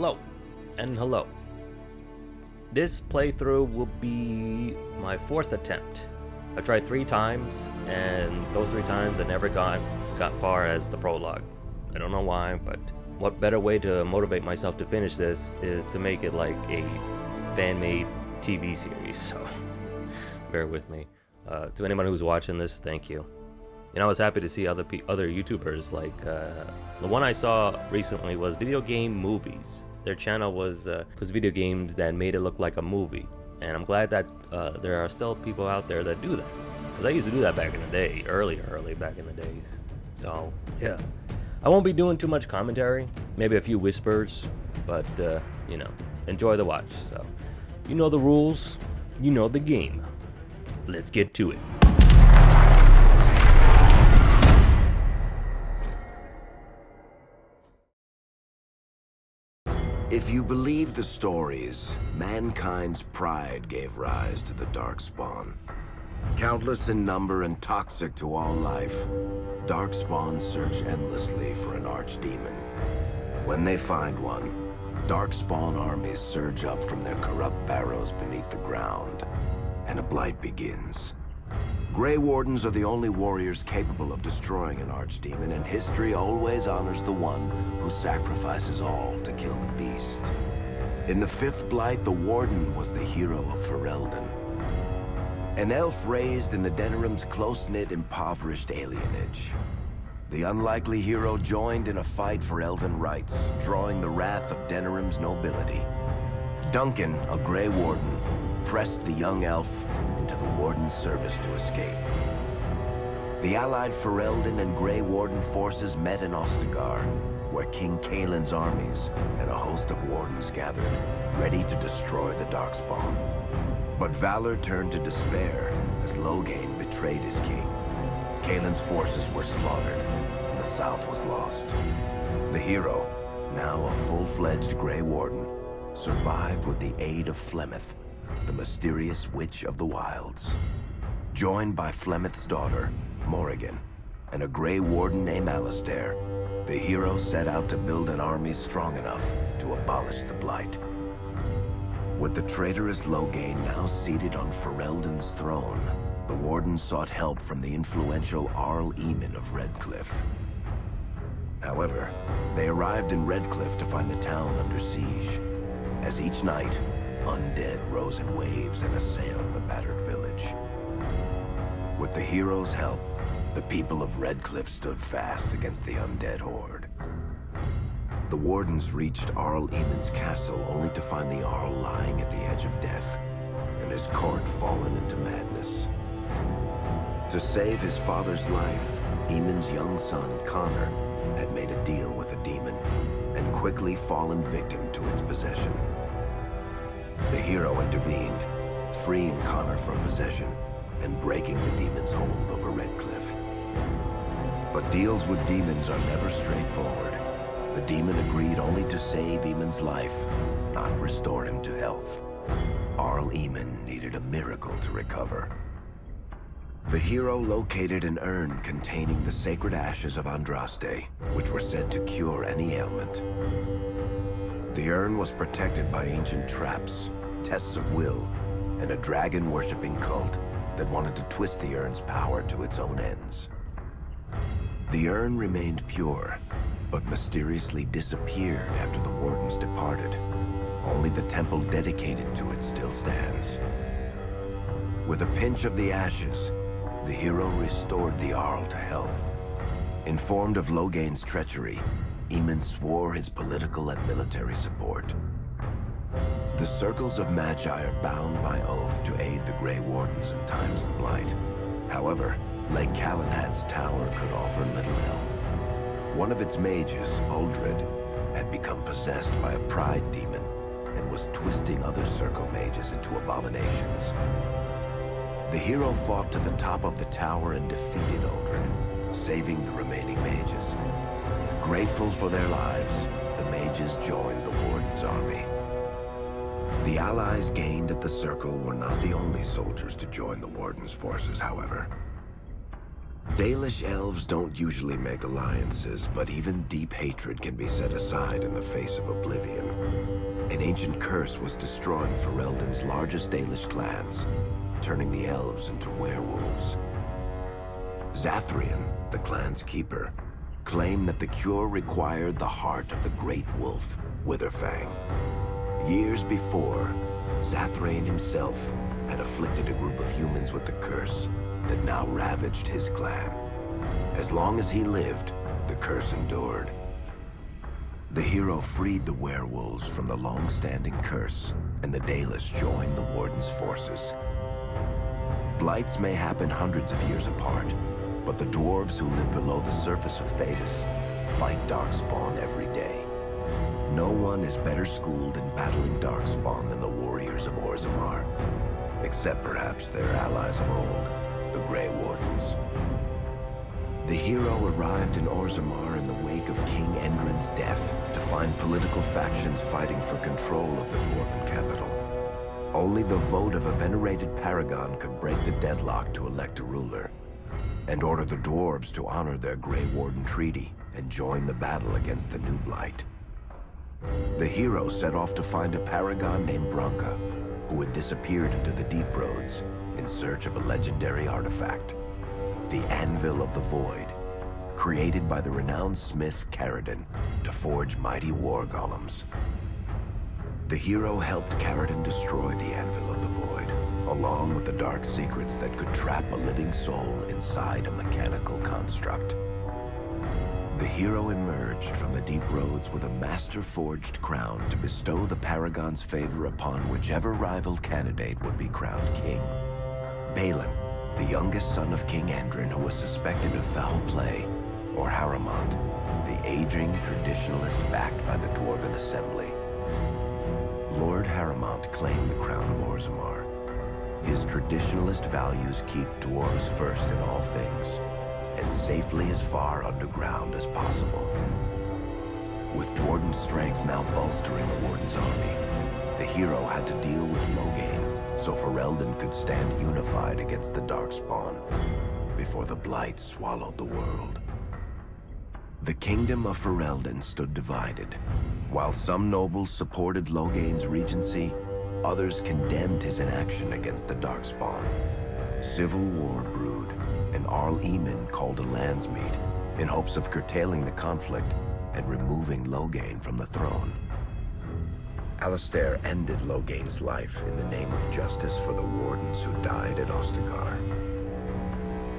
Hello, and hello. This playthrough will be my 4th attempt. I tried 3 times, and those 3 times I never got far as the prologue. I don't know why, but what better way to motivate myself to finish this is to make it like a fan-made TV series, so bear with me. To anyone who's watching this, thank you. I was happy to see other YouTubers, like the one I saw recently was Video Game Movies. Their channel was video games that made it look like a movie, and I'm glad that there are still people out there that do that, because I used to do that back in the day, early back in the days. So yeah, I won't be doing too much commentary, maybe a few whispers, but enjoy the watch. So you know the rules, you know the game. Let's get to it. If you believe the stories, mankind's pride gave rise to the Darkspawn. Countless in number and toxic to all life, Darkspawn search endlessly for an archdemon. When they find one, Darkspawn armies surge up from their corrupt barrows beneath the ground, and a blight begins. Grey Wardens are the only warriors capable of destroying an archdemon, and history always honors the one who sacrifices all to kill the beast. In the 5th Blight, the Warden was the hero of Ferelden, an elf raised in the Denerim's close-knit, impoverished alienage. The unlikely hero joined in a fight for elven rights, drawing the wrath of Denerim's nobility. Duncan, a Grey Warden, pressed the young elf into the Warden's service to escape. The allied Ferelden and Grey Warden forces met in Ostagar, where King Kaelin's armies and a host of Wardens gathered, ready to destroy the Darkspawn. But valor turned to despair as Loghain betrayed his king. Kaelin's forces were slaughtered, and the south was lost. The hero, now a full-fledged Grey Warden, survived with the aid of Flemeth, the mysterious witch of the wilds. Joined by Flemeth's daughter, Morrigan, and a Grey Warden named Alistair, the hero set out to build an army strong enough to abolish the Blight. With the traitorous Loghain now seated on Ferelden's throne, the Warden sought help from the influential Arl Eamon of Redcliffe. However, they arrived in Redcliffe to find the town under siege. As each night, undead rose in waves and assailed the battered village. With the hero's help, the people of Redcliffe stood fast against the undead horde. The Wardens reached Arl Eamon's castle only to find the Arl lying at the edge of death, and his court fallen into madness. To save his father's life, Eamon's young son, Connor, had made a deal with a demon, and quickly fallen victim to its possession. The hero intervened, freeing Connor from possession and breaking the demon's hold over Redcliffe. But deals with demons are never straightforward. The demon agreed only to save Eamon's life, not restore him to health. Arl Eamon needed a miracle to recover. The hero located an urn containing the sacred ashes of Andraste, which were said to cure any ailment. The urn was protected by ancient traps, tests of will, and a dragon-worshipping cult that wanted to twist the urn's power to its own ends. The urn remained pure, but mysteriously disappeared after the Wardens departed. Only the temple dedicated to it still stands. With a pinch of the ashes, the hero restored the Arl to health. Informed of Loghain's treachery, Eamon swore his political and military support. The circles of Magi are bound by oath to aid the Grey Wardens in times of blight. However, Lake Calenhad's tower could offer little help. One of its mages, Uldred, had become possessed by a pride demon and was twisting other circle mages into abominations. The hero fought to the top of the tower and defeated Uldred, saving the remaining mages. Grateful for their lives, the mages joined the Warden's army. The allies gained at the Circle were not the only soldiers to join the Warden's forces, however. Dalish elves don't usually make alliances, but even deep hatred can be set aside in the face of oblivion. An ancient curse was destroying Ferelden's largest Dalish clans, turning the elves into werewolves. Zathrian, the clan's keeper, claimed that the cure required the heart of the great wolf, Witherfang. Years before, Zathrian himself had afflicted a group of humans with the curse that now ravaged his clan. As long as he lived, the curse endured. The hero freed the werewolves from the long-standing curse, and the Dalish joined the Warden's forces. Blights may happen hundreds of years apart, but the dwarves who live below the surface of Thedas fight Darkspawn every day. No one is better schooled in battling Darkspawn than the warriors of Orzammar, except perhaps their allies of old, the Grey Wardens. The hero arrived in Orzammar in the wake of King Endrin's death to find political factions fighting for control of the dwarven capital. Only the vote of a venerated paragon could break the deadlock to elect a ruler, and order the dwarves to honor their Grey Warden treaty and join the battle against the new Blight. The hero set off to find a paragon named Branka, who had disappeared into the Deep Roads in search of a legendary artifact, the Anvil of the Void, created by the renowned smith Caridin to forge mighty war golems. The hero helped Caridin destroy the Anvil of the Void, along with the dark secrets that could trap a living soul inside a mechanical construct. The hero emerged from the Deep Roads with a master-forged crown to bestow the Paragon's favor upon whichever rival candidate would be crowned king. Balin, the youngest son of King Endrin who was suspected of foul play, or Harrowmont, the aging traditionalist backed by the Dwarven Assembly. Lord Harrowmont claimed the crown of Orzammar. His traditionalist values keep dwarves first in all things, and safely as far underground as possible. With Dwarden's strength now bolstering the Warden's army, the hero had to deal with Loghain, so Ferelden could stand unified against the Darkspawn before the Blight swallowed the world. The kingdom of Ferelden stood divided. While some nobles supported Loghain's regency, others condemned his inaction against the Darkspawn. Civil war brewed, and Arl Eamon called a landsmeet in hopes of curtailing the conflict and removing Loghain from the throne. Alistair ended Loghain's life in the name of justice for the Wardens who died at Ostagar.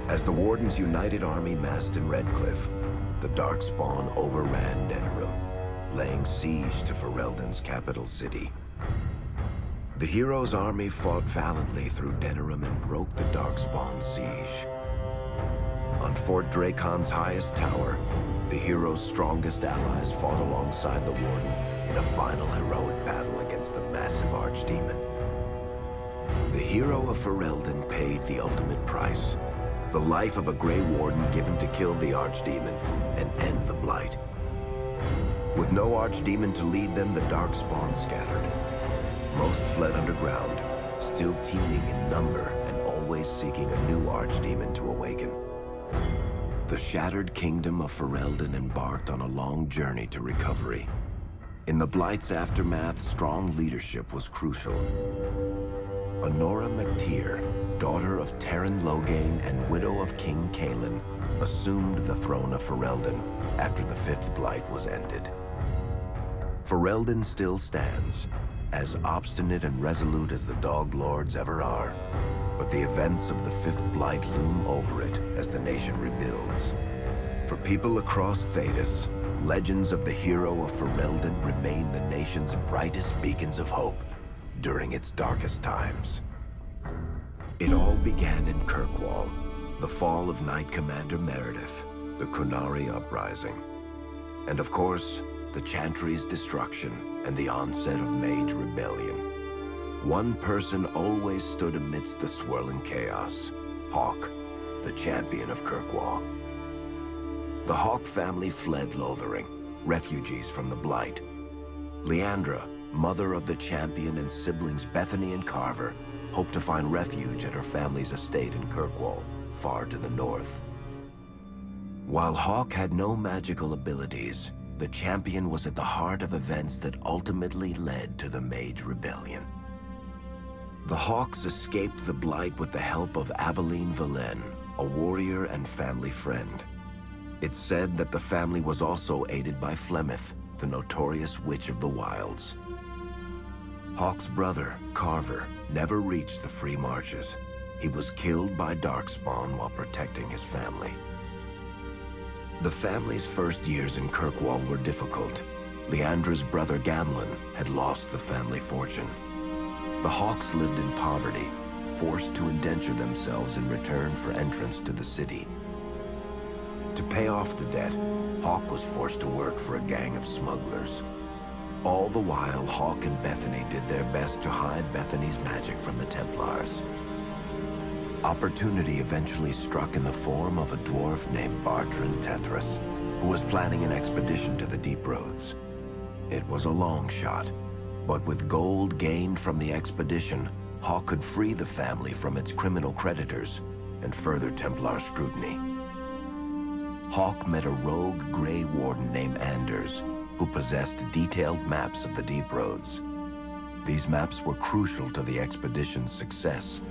As the Warden's united army massed in Redcliffe, the Darkspawn overran Denerim, laying siege to Ferelden's capital city. The hero's army fought valiantly through Denerim and broke the Darkspawn's siege. On Fort Dracon's highest tower, the hero's strongest allies fought alongside the Warden in a final heroic battle against the massive Archdemon. The hero of Ferelden paid the ultimate price, the life of a Grey Warden given to kill the Archdemon and end the Blight. With no Archdemon to lead them, the Darkspawn scattered. Most fled underground, still teeming in number and always seeking a new Archdemon to awaken. The shattered kingdom of Ferelden embarked on a long journey to recovery. In the Blight's aftermath, strong leadership was crucial. Honora MacTyr, daughter of Terran Loghain and widow of King Kaelin, assumed the throne of Ferelden after the Fifth Blight was ended. Ferelden still stands, as obstinate and resolute as the Dog Lords ever are, but the events of the Fifth Blight loom over it as the nation rebuilds. For people across Thedas, legends of the hero of Ferelden remain the nation's brightest beacons of hope during its darkest times. It all began in Kirkwall, the fall of Knight Commander Meredith, the Kunari Uprising, and of course, the Chantry's destruction and the onset of Mage Rebellion. One person always stood amidst the swirling chaos: Hawk, the champion of Kirkwall. The Hawk family fled Lothering, refugees from the Blight. Leandra, mother of the champion, and siblings Bethany and Carver, hoped to find refuge at her family's estate in Kirkwall, far to the north. While Hawk had no magical abilities, the champion was at the heart of events that ultimately led to the Mage Rebellion. The Hawks escaped the Blight with the help of Aveline Valen, a warrior and family friend. It's said that the family was also aided by Flemeth, the notorious Witch of the Wilds. Hawk's brother, Carver, never reached the Free Marches. He was killed by Darkspawn while protecting his family. The family's first years in Kirkwall were difficult. Leandra's brother Gamlin had lost the family fortune. The Hawks lived in poverty, forced to indenture themselves in return for entrance to the city. To pay off the debt, Hawk was forced to work for a gang of smugglers. All the while, Hawk and Bethany did their best to hide Bethany's magic from the Templars. Opportunity eventually struck in the form of a dwarf named Bartran Tethras, who was planning an expedition to the Deep Roads. It was a long shot, but with gold gained from the expedition, Hawk could free the family from its criminal creditors and further Templar scrutiny. Hawk met a rogue Grey Warden named Anders, who possessed detailed maps of the Deep Roads. These maps were crucial to the expedition's success.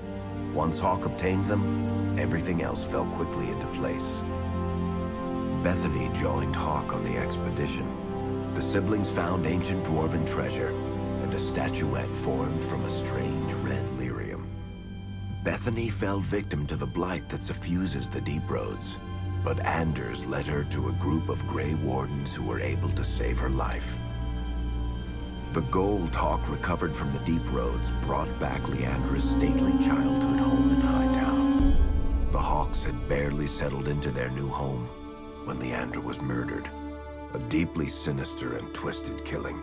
Once Hawk obtained them, everything else fell quickly into place. Bethany joined Hawk on the expedition. The siblings found ancient dwarven treasure and a statuette formed from a strange red lyrium. Bethany fell victim to the blight that suffuses the Deep Roads, but Anders led her to a group of Grey Wardens who were able to save her life. The gold Hawk recovered from the Deep Roads brought back Leandra's stately childhood home in Hightown. The Hawks had barely settled into their new home when Leandra was murdered. A deeply sinister and twisted killing.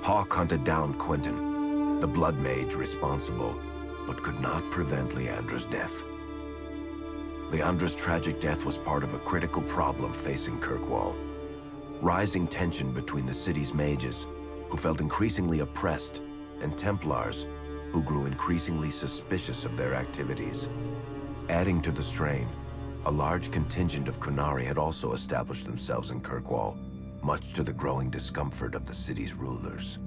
Hawk hunted down Quentin, the blood mage responsible, but could not prevent Leandra's death. Leandra's tragic death was part of a critical problem facing Kirkwall. Rising tension between the city's mages, who felt increasingly oppressed, and Templars, who grew increasingly suspicious of their activities. Adding to the strain, a large contingent of Qunari had also established themselves in Kirkwall, much to the growing discomfort of the city's rulers.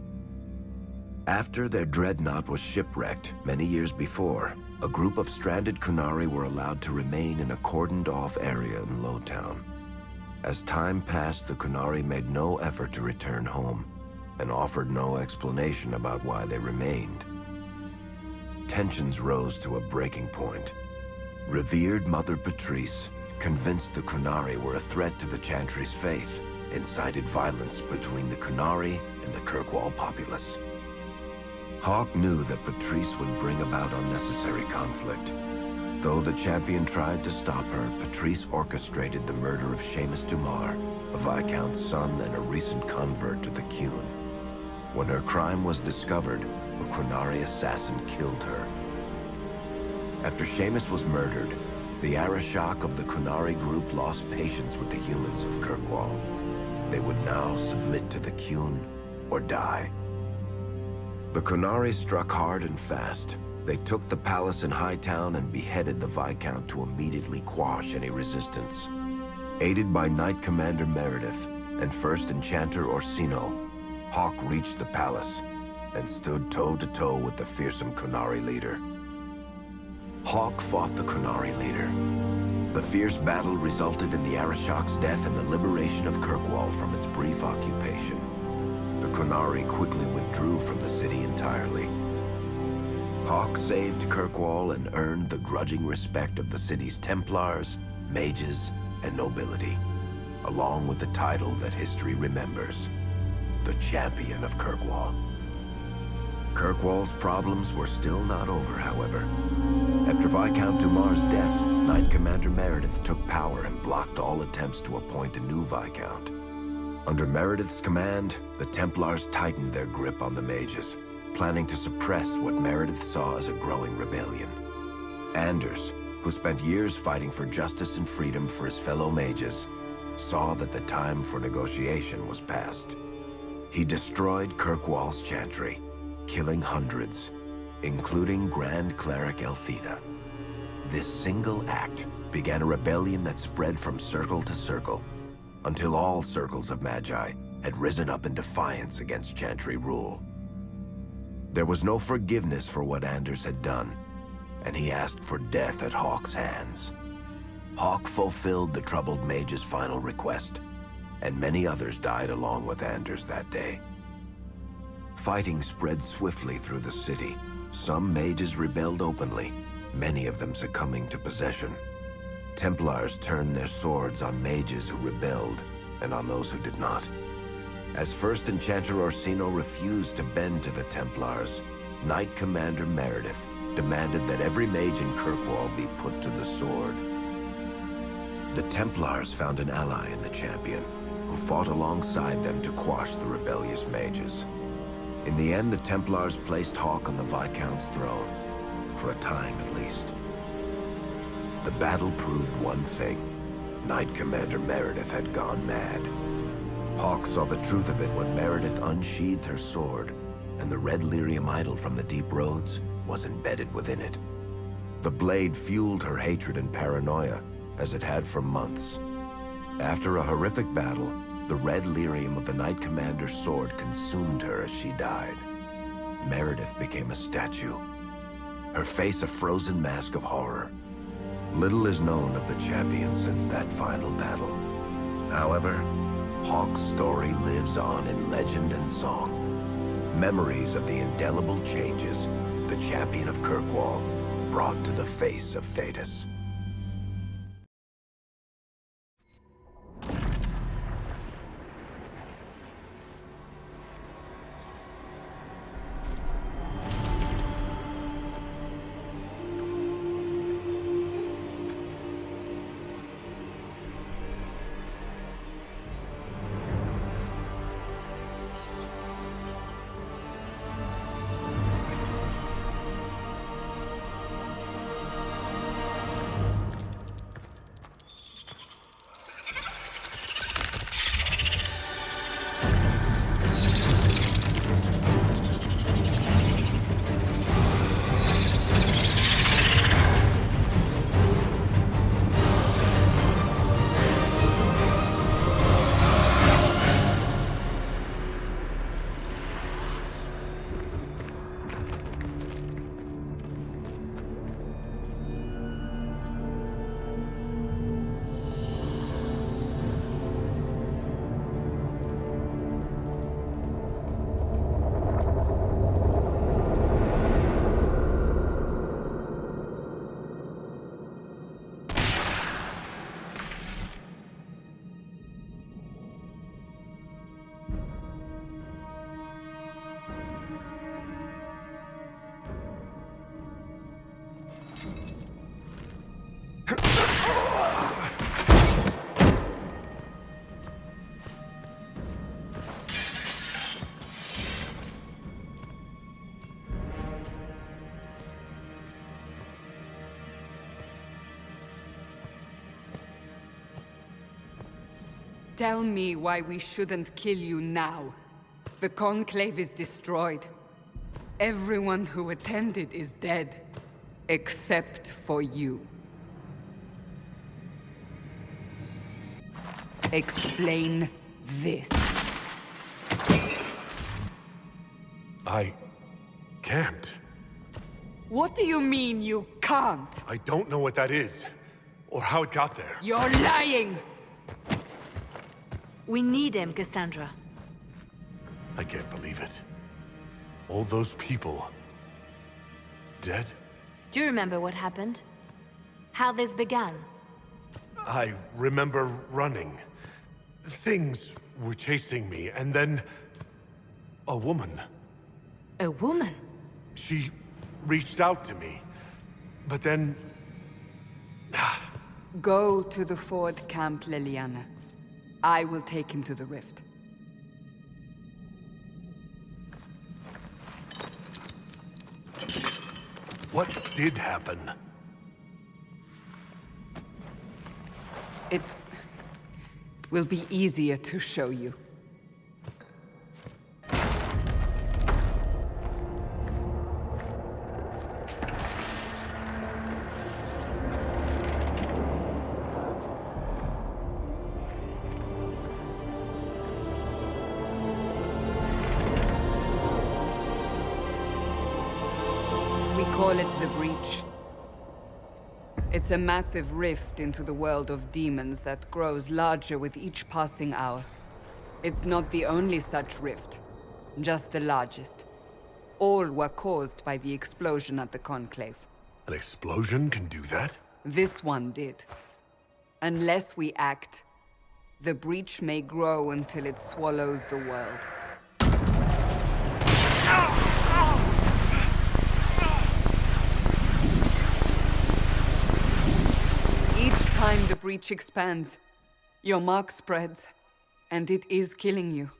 After their dreadnought was shipwrecked many years before, a group of stranded Qunari were allowed to remain in a cordoned-off area in Lowtown. As time passed, the Qunari made no effort to return home, and offered no explanation about why they remained. Tensions rose to a breaking point. Revered Mother Patrice, convinced the Qunari were a threat to the Chantry's faith, incited violence between the Qunari and the Kirkwall populace. Hawk knew that Patrice would bring about unnecessary conflict. Though the champion tried to stop her, Patrice orchestrated the murder of Seamus Dumar, a Viscount's son and a recent convert to the Qun. When her crime was discovered, a Qunari assassin killed her. After Seamus was murdered, the Arishok of the Qunari group lost patience with the humans of Kirkwall. They would now submit to the Qun or die. The Qunari struck hard and fast. They took the palace in Hightown and beheaded the Viscount to immediately quash any resistance. Aided by Knight Commander Meredith and First Enchanter Orsino, Hawk reached the palace and stood toe-to-toe with the fearsome Qunari leader. Hawk fought the Qunari leader. The fierce battle resulted in the Arishok's death and the liberation of Kirkwall from its brief occupation. The Qunari quickly withdrew from the city entirely. Hawk saved Kirkwall and earned the grudging respect of the city's Templars, mages, and nobility, along with the title that history remembers, the Champion of Kirkwall. Kirkwall's problems were still not over, however. After Viscount Dumar's death, Knight Commander Meredith took power and blocked all attempts to appoint a new Viscount. Under Meredith's command, the Templars tightened their grip on the mages, planning to suppress what Meredith saw as a growing rebellion. Anders, who spent years fighting for justice and freedom for his fellow mages, saw that the time for negotiation was past. He destroyed Kirkwall's chantry, killing hundreds, including Grand Cleric Elthina. This single act began a rebellion that spread from circle to circle, until all circles of Magi had risen up in defiance against Chantry rule. There was no forgiveness for what Anders had done, and he asked for death at Hawk's hands. Hawk fulfilled the troubled mage's final request, and many others died along with Anders that day. Fighting spread swiftly through the city. Some mages rebelled openly, many of them succumbing to possession. Templars turned their swords on mages who rebelled, and on those who did not. As First Enchanter Orsino refused to bend to the Templars, Knight Commander Meredith demanded that every mage in Kirkwall be put to the sword. The Templars found an ally in the champion, who fought alongside them to quash the rebellious mages. In the end, the Templars placed Hawk on the Viscount's throne, for a time at least. The battle proved one thing. Knight Commander Meredith had gone mad. Hawk saw the truth of it when Meredith unsheathed her sword, and the red lyrium idol from the deep roads was embedded within it. The blade fueled her hatred and paranoia, as it had for months. After a horrific battle, the red lyrium of the Knight Commander's sword consumed her as she died. Meredith became a statue, her face a frozen mask of horror. Little is known of the champion since that final battle. However, Hawk's story lives on in legend and song. Memories of the indelible changes the champion of Kirkwall brought to the face of Thedas. Tell me why we shouldn't kill you now. The Conclave is destroyed. Everyone who attended is dead, except for you. Explain this. I can't. What do you mean you can't? I don't know what that is, or how it got there. You're lying! We need him, Cassandra. I can't believe it. All those people... dead? Do you remember what happened? How this began? I remember running. Things were chasing me, and then... a woman. A woman? She reached out to me, but then... Go to the Ford camp, Liliana. I will take him to the rift. What did happen? It will be easier to show you. call it the Breach. It's a massive rift into the world of demons that grows larger with each passing hour. It's not the only such rift, just the largest. All were caused by the explosion at the Conclave. An explosion can do that? This one did. Unless we act, the Breach may grow until it swallows the world. Each time the Breach expands, your mark spreads, and it is killing you.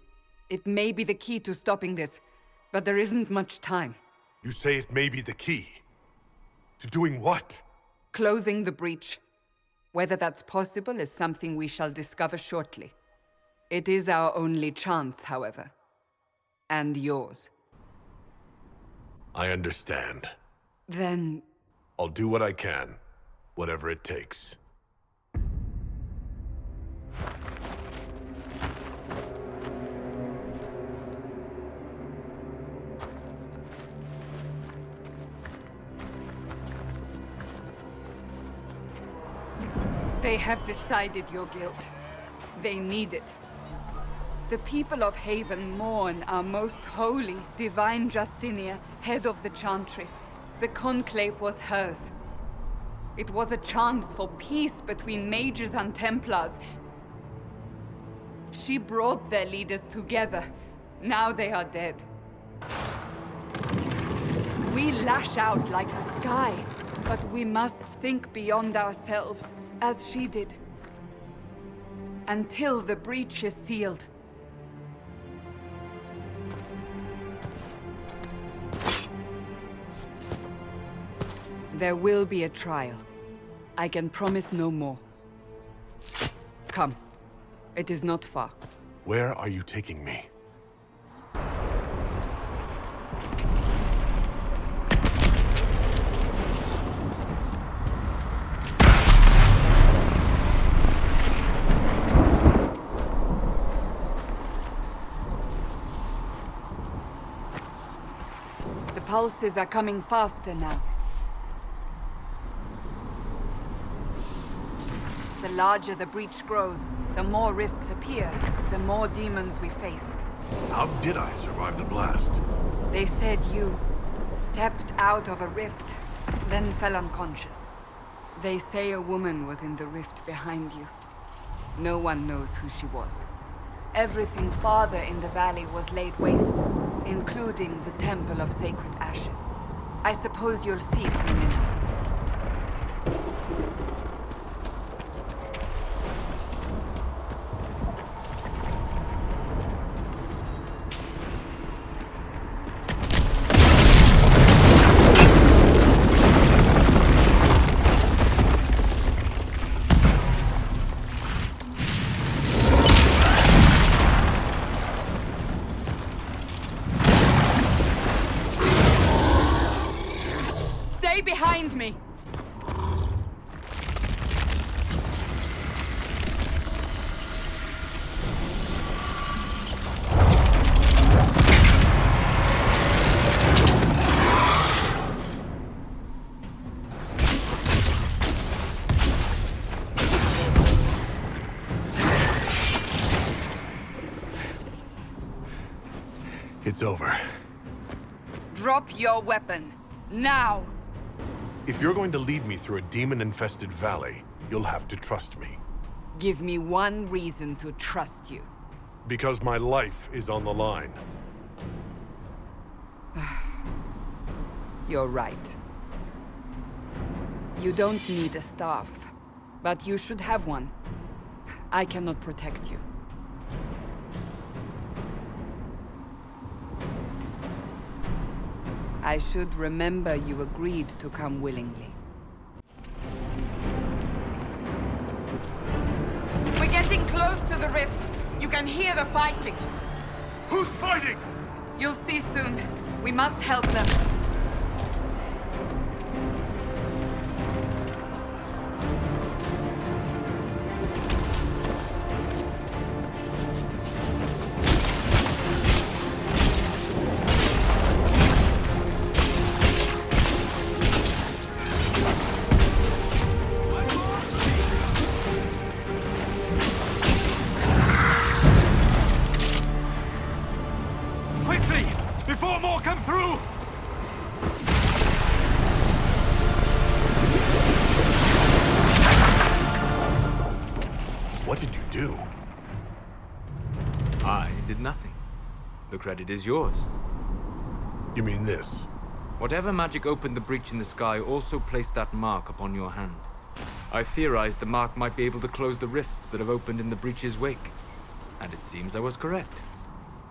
It may be the key to stopping this, but there isn't much time. You say it may be the key. To doing what? Closing the Breach. Whether that's possible is something we shall discover shortly. It is our only chance, however. And yours. I understand. Then... I'll do what I can. Whatever it takes. They have decided your guilt. They need it. The people of Haven mourn our most holy, divine Justinia, head of the Chantry. The Conclave was hers. It was a chance for peace between mages and templars. She brought their leaders together. Now they are dead. We lash out like the sky, but we must think beyond ourselves, as she did. Until the Breach is sealed. There will be a trial. I can promise no more. Come. It is not far. Where are you taking me? The pulses are coming faster now. The larger the Breach grows, the more rifts appear, the more demons we face. How did I survive the blast? They said you stepped out of a rift, then fell unconscious. They say a woman was in the rift behind you. No one knows who she was. Everything farther in the valley was laid waste, including the Temple of Sacred Ashes. I suppose you'll see soon enough. Behind me! It's over. Drop your weapon. Now! If you're going to lead me through a demon-infested valley, you'll have to trust me. Give me one reason to trust you. Because my life is on the line. You're right. You don't need a staff, but you should have one. I cannot protect you. I should remember you agreed to come willingly. We're getting close to the rift. You can hear the fighting. Who's fighting? You'll see soon. We must help them. credit is yours. You mean this? Whatever magic opened the breach in the sky also placed that mark upon your hand. I theorized the mark might be able to close the rifts that have opened in the breach's wake. And it seems I was correct.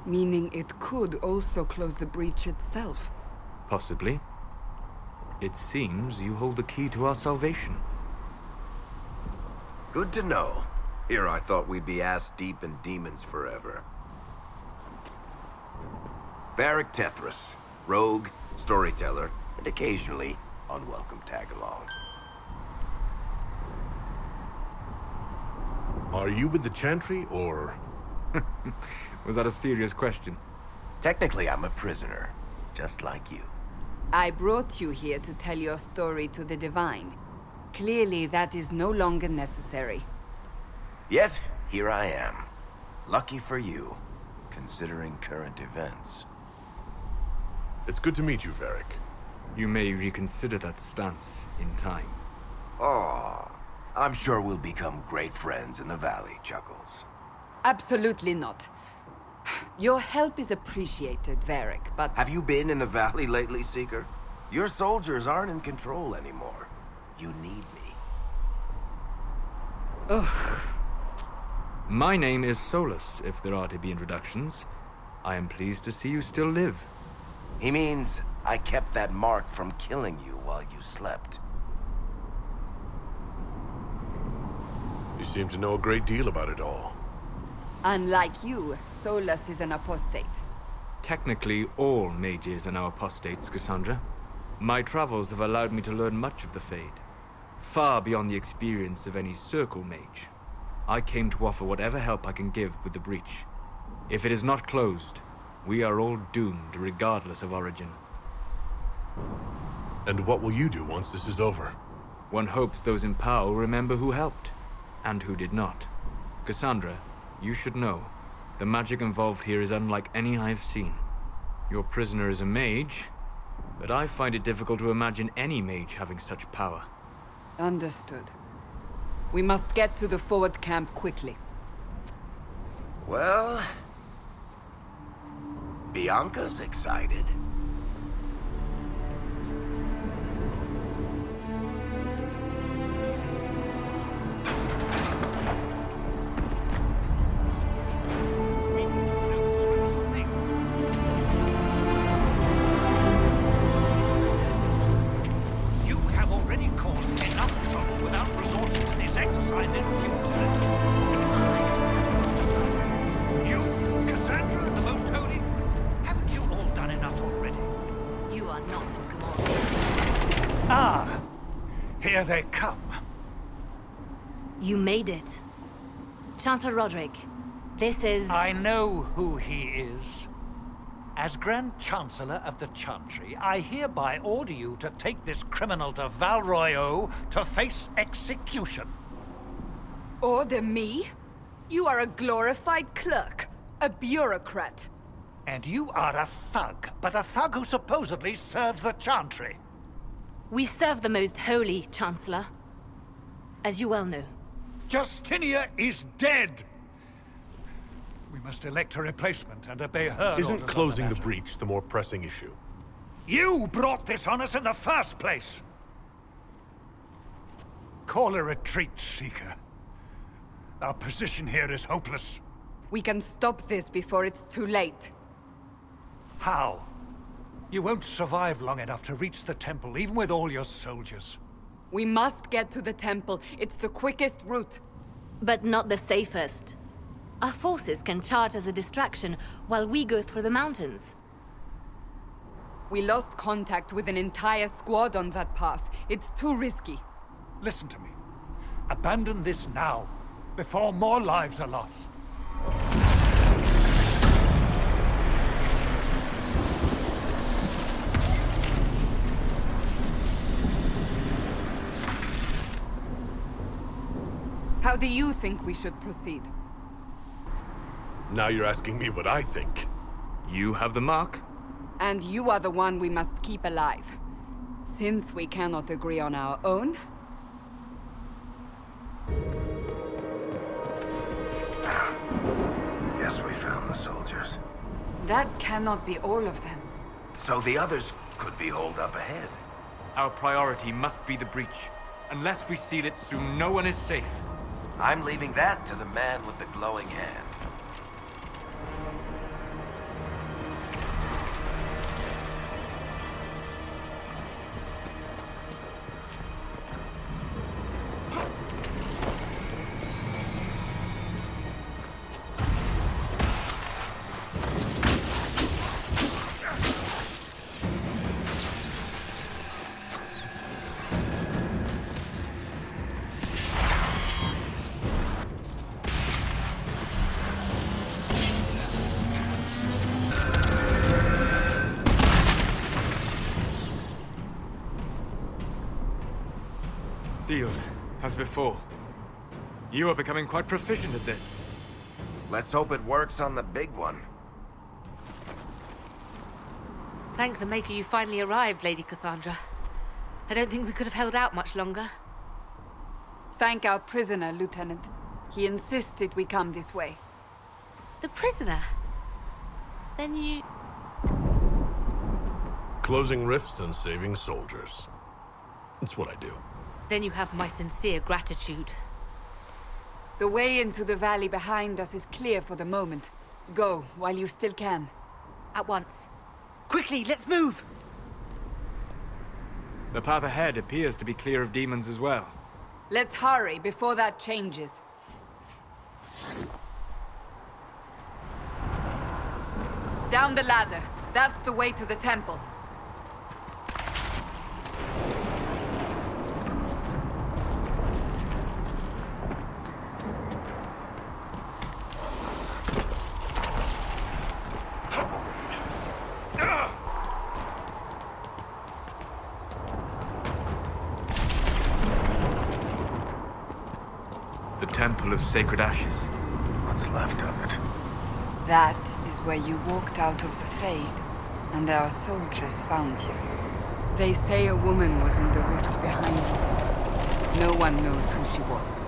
Meaning it could also close the breach itself. Possibly. It seems you hold the key to our salvation. Good to know. Here I thought we'd be ass-deep in demons forever. Varric Tethras, rogue, storyteller, and occasionally unwelcome tag-along. Are you with the Chantry, or...? Was that a serious question? Technically, I'm a prisoner, just like you. I brought you here to tell your story to the Divine. Clearly, that is no longer necessary. Yet, here I am. Lucky for you, considering current events. It's good to meet you, Varric. You may reconsider that stance in time. Oh, I'm sure we'll become great friends in the Valley, Chuckles. Absolutely not. Your help is appreciated, Varric, but... Have you been in the Valley lately, Seeker? Your soldiers aren't in control anymore. You need me. Ugh. My name is Solus, if there are to be introductions. I am pleased to see you still live. He means I kept that mark from killing you while you slept. You seem to know a great deal about it all. Unlike you, Solus is an apostate. Technically, all mages are now apostates, Cassandra. My travels have allowed me to learn much of the Fade. Far beyond the experience of any circle mage. I came to offer whatever help I can give with the breach. If it is not closed, we are all doomed regardless of origin. And what will you do once this is over? One hopes those in power will remember who helped, and who did not. Cassandra, you should know, the magic involved here is unlike any I've seen. Your prisoner is a mage, but I find it difficult to imagine any mage having such power. Understood. We must get to the forward camp quickly. Well... Bianca's excited. You have already caused enough trouble without resorting to this exercise in futility. You, Cassandra, the Most Holy, haven't you all done enough already? You are not in command. Ah, here they come. You made it. Chancellor Roderick, this is... I know who he is. As Grand Chancellor of the Chantry, I hereby order you to take this criminal to Val Royeaux to face execution. Order me? You are a glorified clerk, a bureaucrat. And you are a thug, but a thug who supposedly serves the Chantry. We serve the Most Holy, Chancellor. As you well know. Justinia is dead! We must elect a replacement and obey her Isn't orders on closing the matter. breach the more pressing issue? You brought this on us in the first place! Call a retreat, Seeker. Our position here is hopeless. We can stop this before it's too late. How? You won't survive long enough to reach the temple, even with all your soldiers. We must get to the temple. It's the quickest route. But not the safest. Our forces can charge as a distraction while we go through the mountains. We lost contact with an entire squad on that path. It's too risky. Listen to me. Abandon this now, before more lives are lost. How do you think we should proceed? Now you're asking me what I think. You have the mark. And you are the one we must keep alive. Since we cannot agree on our own... Guess we found the soldiers. That cannot be all of them. So the others could be holed up ahead. Our priority must be the breach. Unless we seal it soon, no one is safe. I'm leaving that to the man with the glowing hand. Sealed, as before. You are becoming quite proficient at this. Let's hope it works on the big one. Thank the Maker you finally arrived, Lady Cassandra. I don't think we could have held out much longer. Thank our prisoner, Lieutenant. He insisted we come this way. The prisoner? Then you... Closing rifts and saving soldiers. It's what I do. Then you have my sincere gratitude. The way into the valley behind us is clear for the moment. Go, while you still can. At once. Quickly, let's move! The path ahead appears to be clear of demons as well. Let's hurry before that changes. Down the ladder. That's the way to the temple. The Temple of Sacred Ashes. What's left of it? That is where you walked out of the Fade, and our soldiers found you. They say a woman was in the rift behind you. No one knows who she was.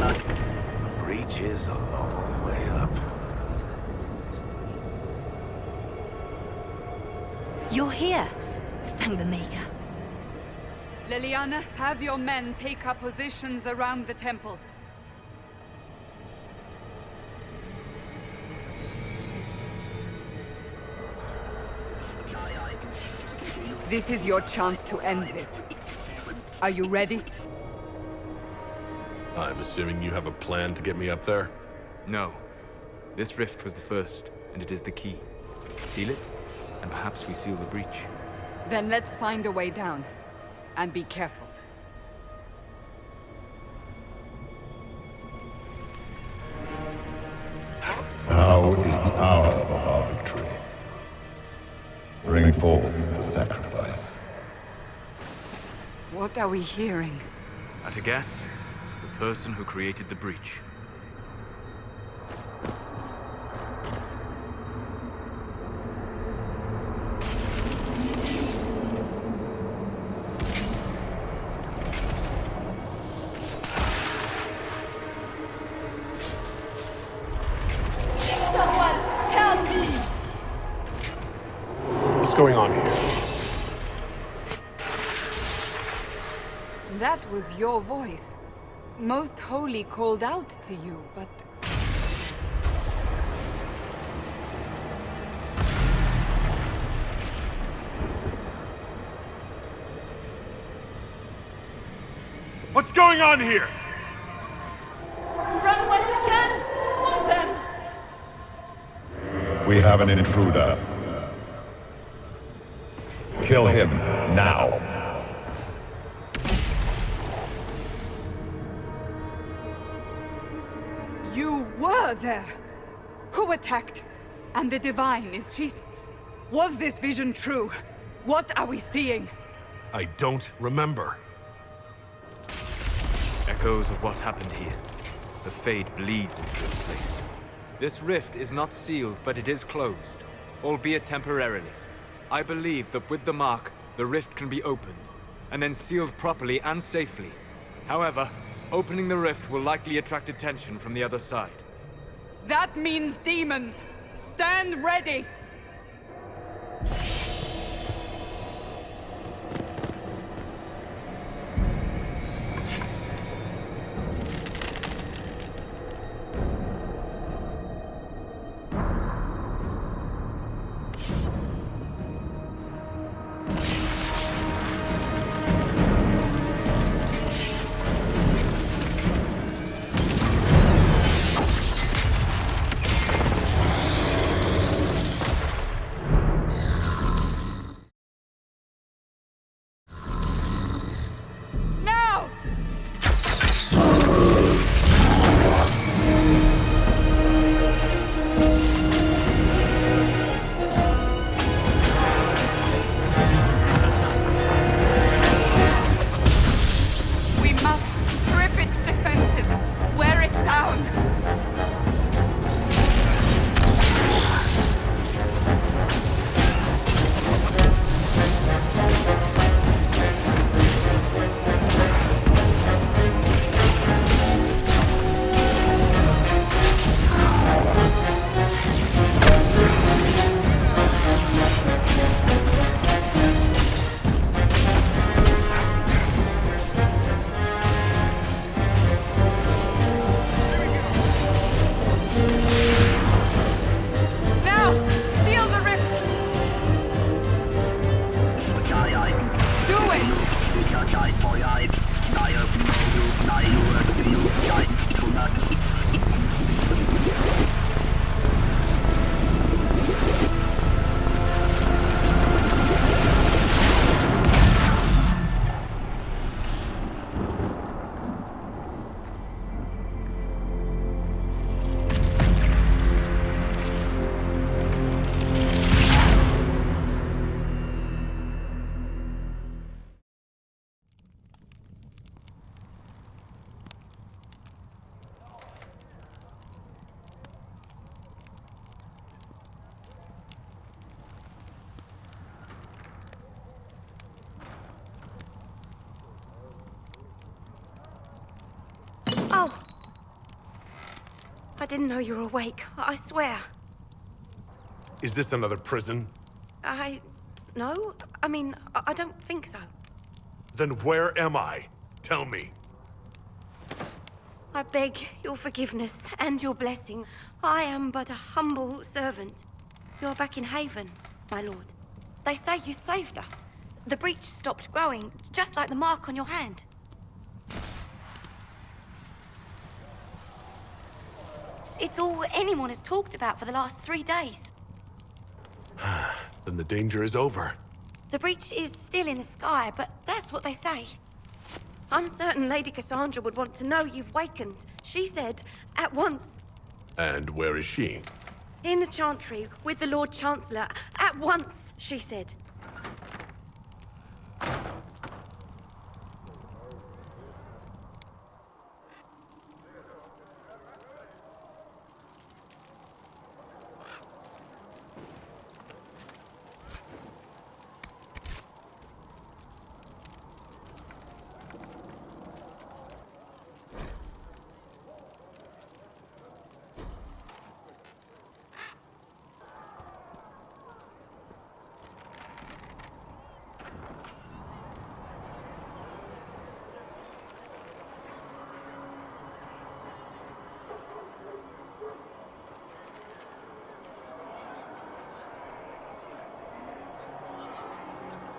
The breach is a long way up. You're here. Thank the Maker. Leliana, have your men take up positions around the temple. This is your chance to end this. Are you ready? I'm assuming you have a plan to get me up there? No. This rift was the first, and it is the key. Seal it, and perhaps we seal the breach. Then let's find a way down. And be careful. Now is the hour of our victory. Bring forth the sacrifice. What are we hearing? At a guess, the person who created the breach. What's going on here? That was your voice. Most Holy called out to you, but... What's going on here? Run while you can! Hold them! We have an intruder. Kill him now. You were there! Who attacked? And the Divine, is she... Was this vision true? What are we seeing? I don't remember. Echoes of what happened here. The Fade bleeds into this place. This rift is not sealed, but it is closed, albeit temporarily. I believe that with the mark, the rift can be opened, and then sealed properly and safely. However, opening the rift will likely attract attention from the other side. That means demons! Stand ready! Oh! I didn't know you were awake, I swear. Is this another prison? No. I mean, I don't think so. Then where am I? Tell me. I beg your forgiveness and your blessing. I am but a humble servant. You're back in Haven, my lord. They say you saved us. The breach stopped growing, just like the mark on your hand. It's all anyone has talked about for the last 3 days. Then the danger is over. The breach is still in the sky, but that's what they say. I'm certain Lady Cassandra would want to know you've wakened. She said, at once. And where is she? In the Chantry, with the Lord Chancellor. At once, she said.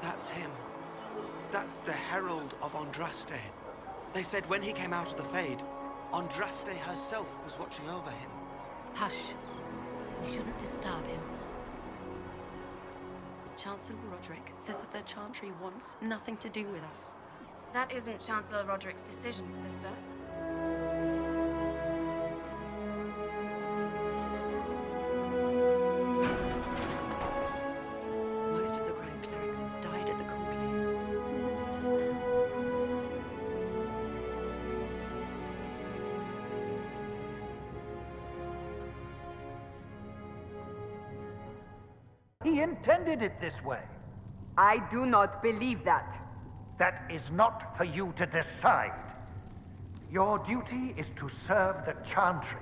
That's him. That's the Herald of Andraste. They said when he came out of the Fade, Andraste herself was watching over him. Hush. We shouldn't disturb him. Chancellor Roderick says that the Chantry wants nothing to do with us. That isn't Chancellor Roderick's decision, sister. Most of the Grand Clerics died at the Conclave. Who will lead us now? He intended it this way. I do not believe that. That is not for you to decide. Your duty is to serve the Chantry.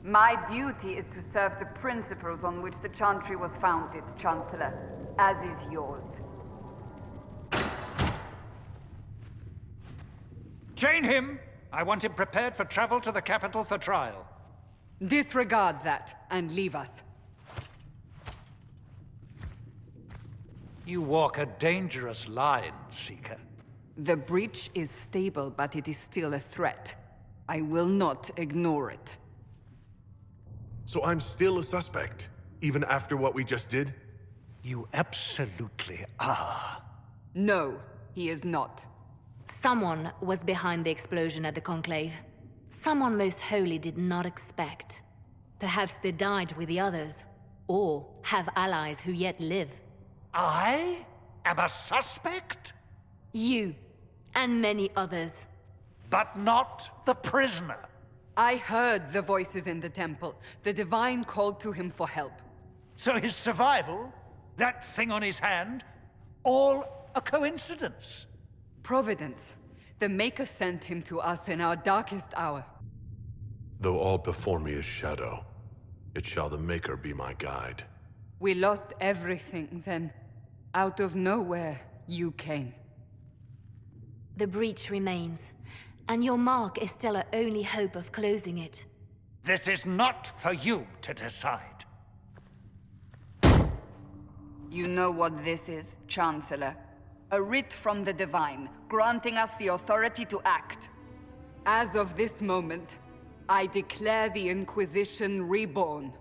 My duty is to serve the principles on which the Chantry was founded, Chancellor, as is yours. Chain him! I want him prepared for travel to the capital for trial. Disregard that, and leave us. You walk a dangerous line, Seeker. The breach is stable, but it is still a threat. I will not ignore it. So I'm still a suspect, even after what we just did? You absolutely are. No, he is not. Someone was behind the explosion at the Conclave. Someone most holy did not expect. Perhaps they died with the others, or have allies who yet live. I am a suspect? You, and many others. But not the prisoner. I heard the voices in the temple. The Divine called to him for help. So his survival, that thing on his hand, all a coincidence? Providence. The Maker sent him to us in our darkest hour. Though all before me is shadow, it shall the Maker be my guide. We lost everything then. Out of nowhere, you came. The breach remains, and your mark is still our only hope of closing it. This is not for you to decide. You know what this is, Chancellor. A writ from the Divine, granting us the authority to act. As of this moment, I declare the Inquisition reborn.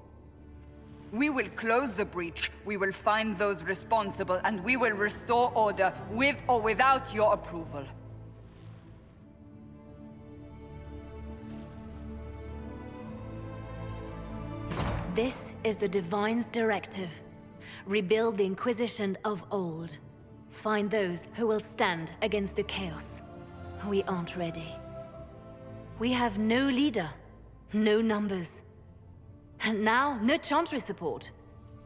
We will close the breach, we will find those responsible, and we will restore order, with or without your approval. This is the Divine's directive. Rebuild the Inquisition of old. Find those who will stand against the chaos. We aren't ready. We have no leader, no numbers. And now, no Chantry support.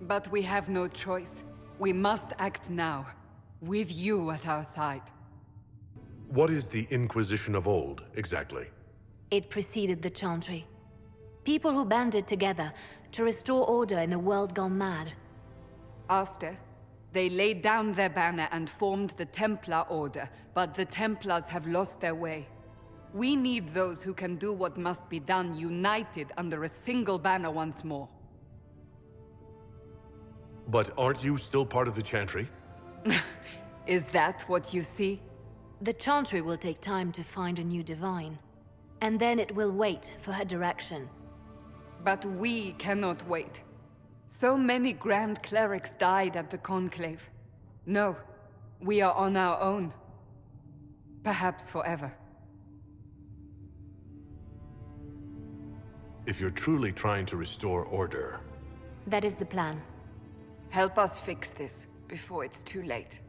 But we have no choice. We must act now, with you at our side. What is the Inquisition of old, exactly? It preceded the Chantry. People who banded together to restore order in a world gone mad. After, they laid down their banner and formed the Templar Order, but the Templars have lost their way. We need those who can do what must be done, united under a single banner once more. But aren't you still part of the Chantry? Is that what you see? The Chantry will take time to find a new Divine. And then it will wait for her direction. But we cannot wait. So many Grand Clerics died at the Conclave. No, we are on our own. Perhaps forever. If you're truly trying to restore order... That is the plan. Help us fix this, before it's too late.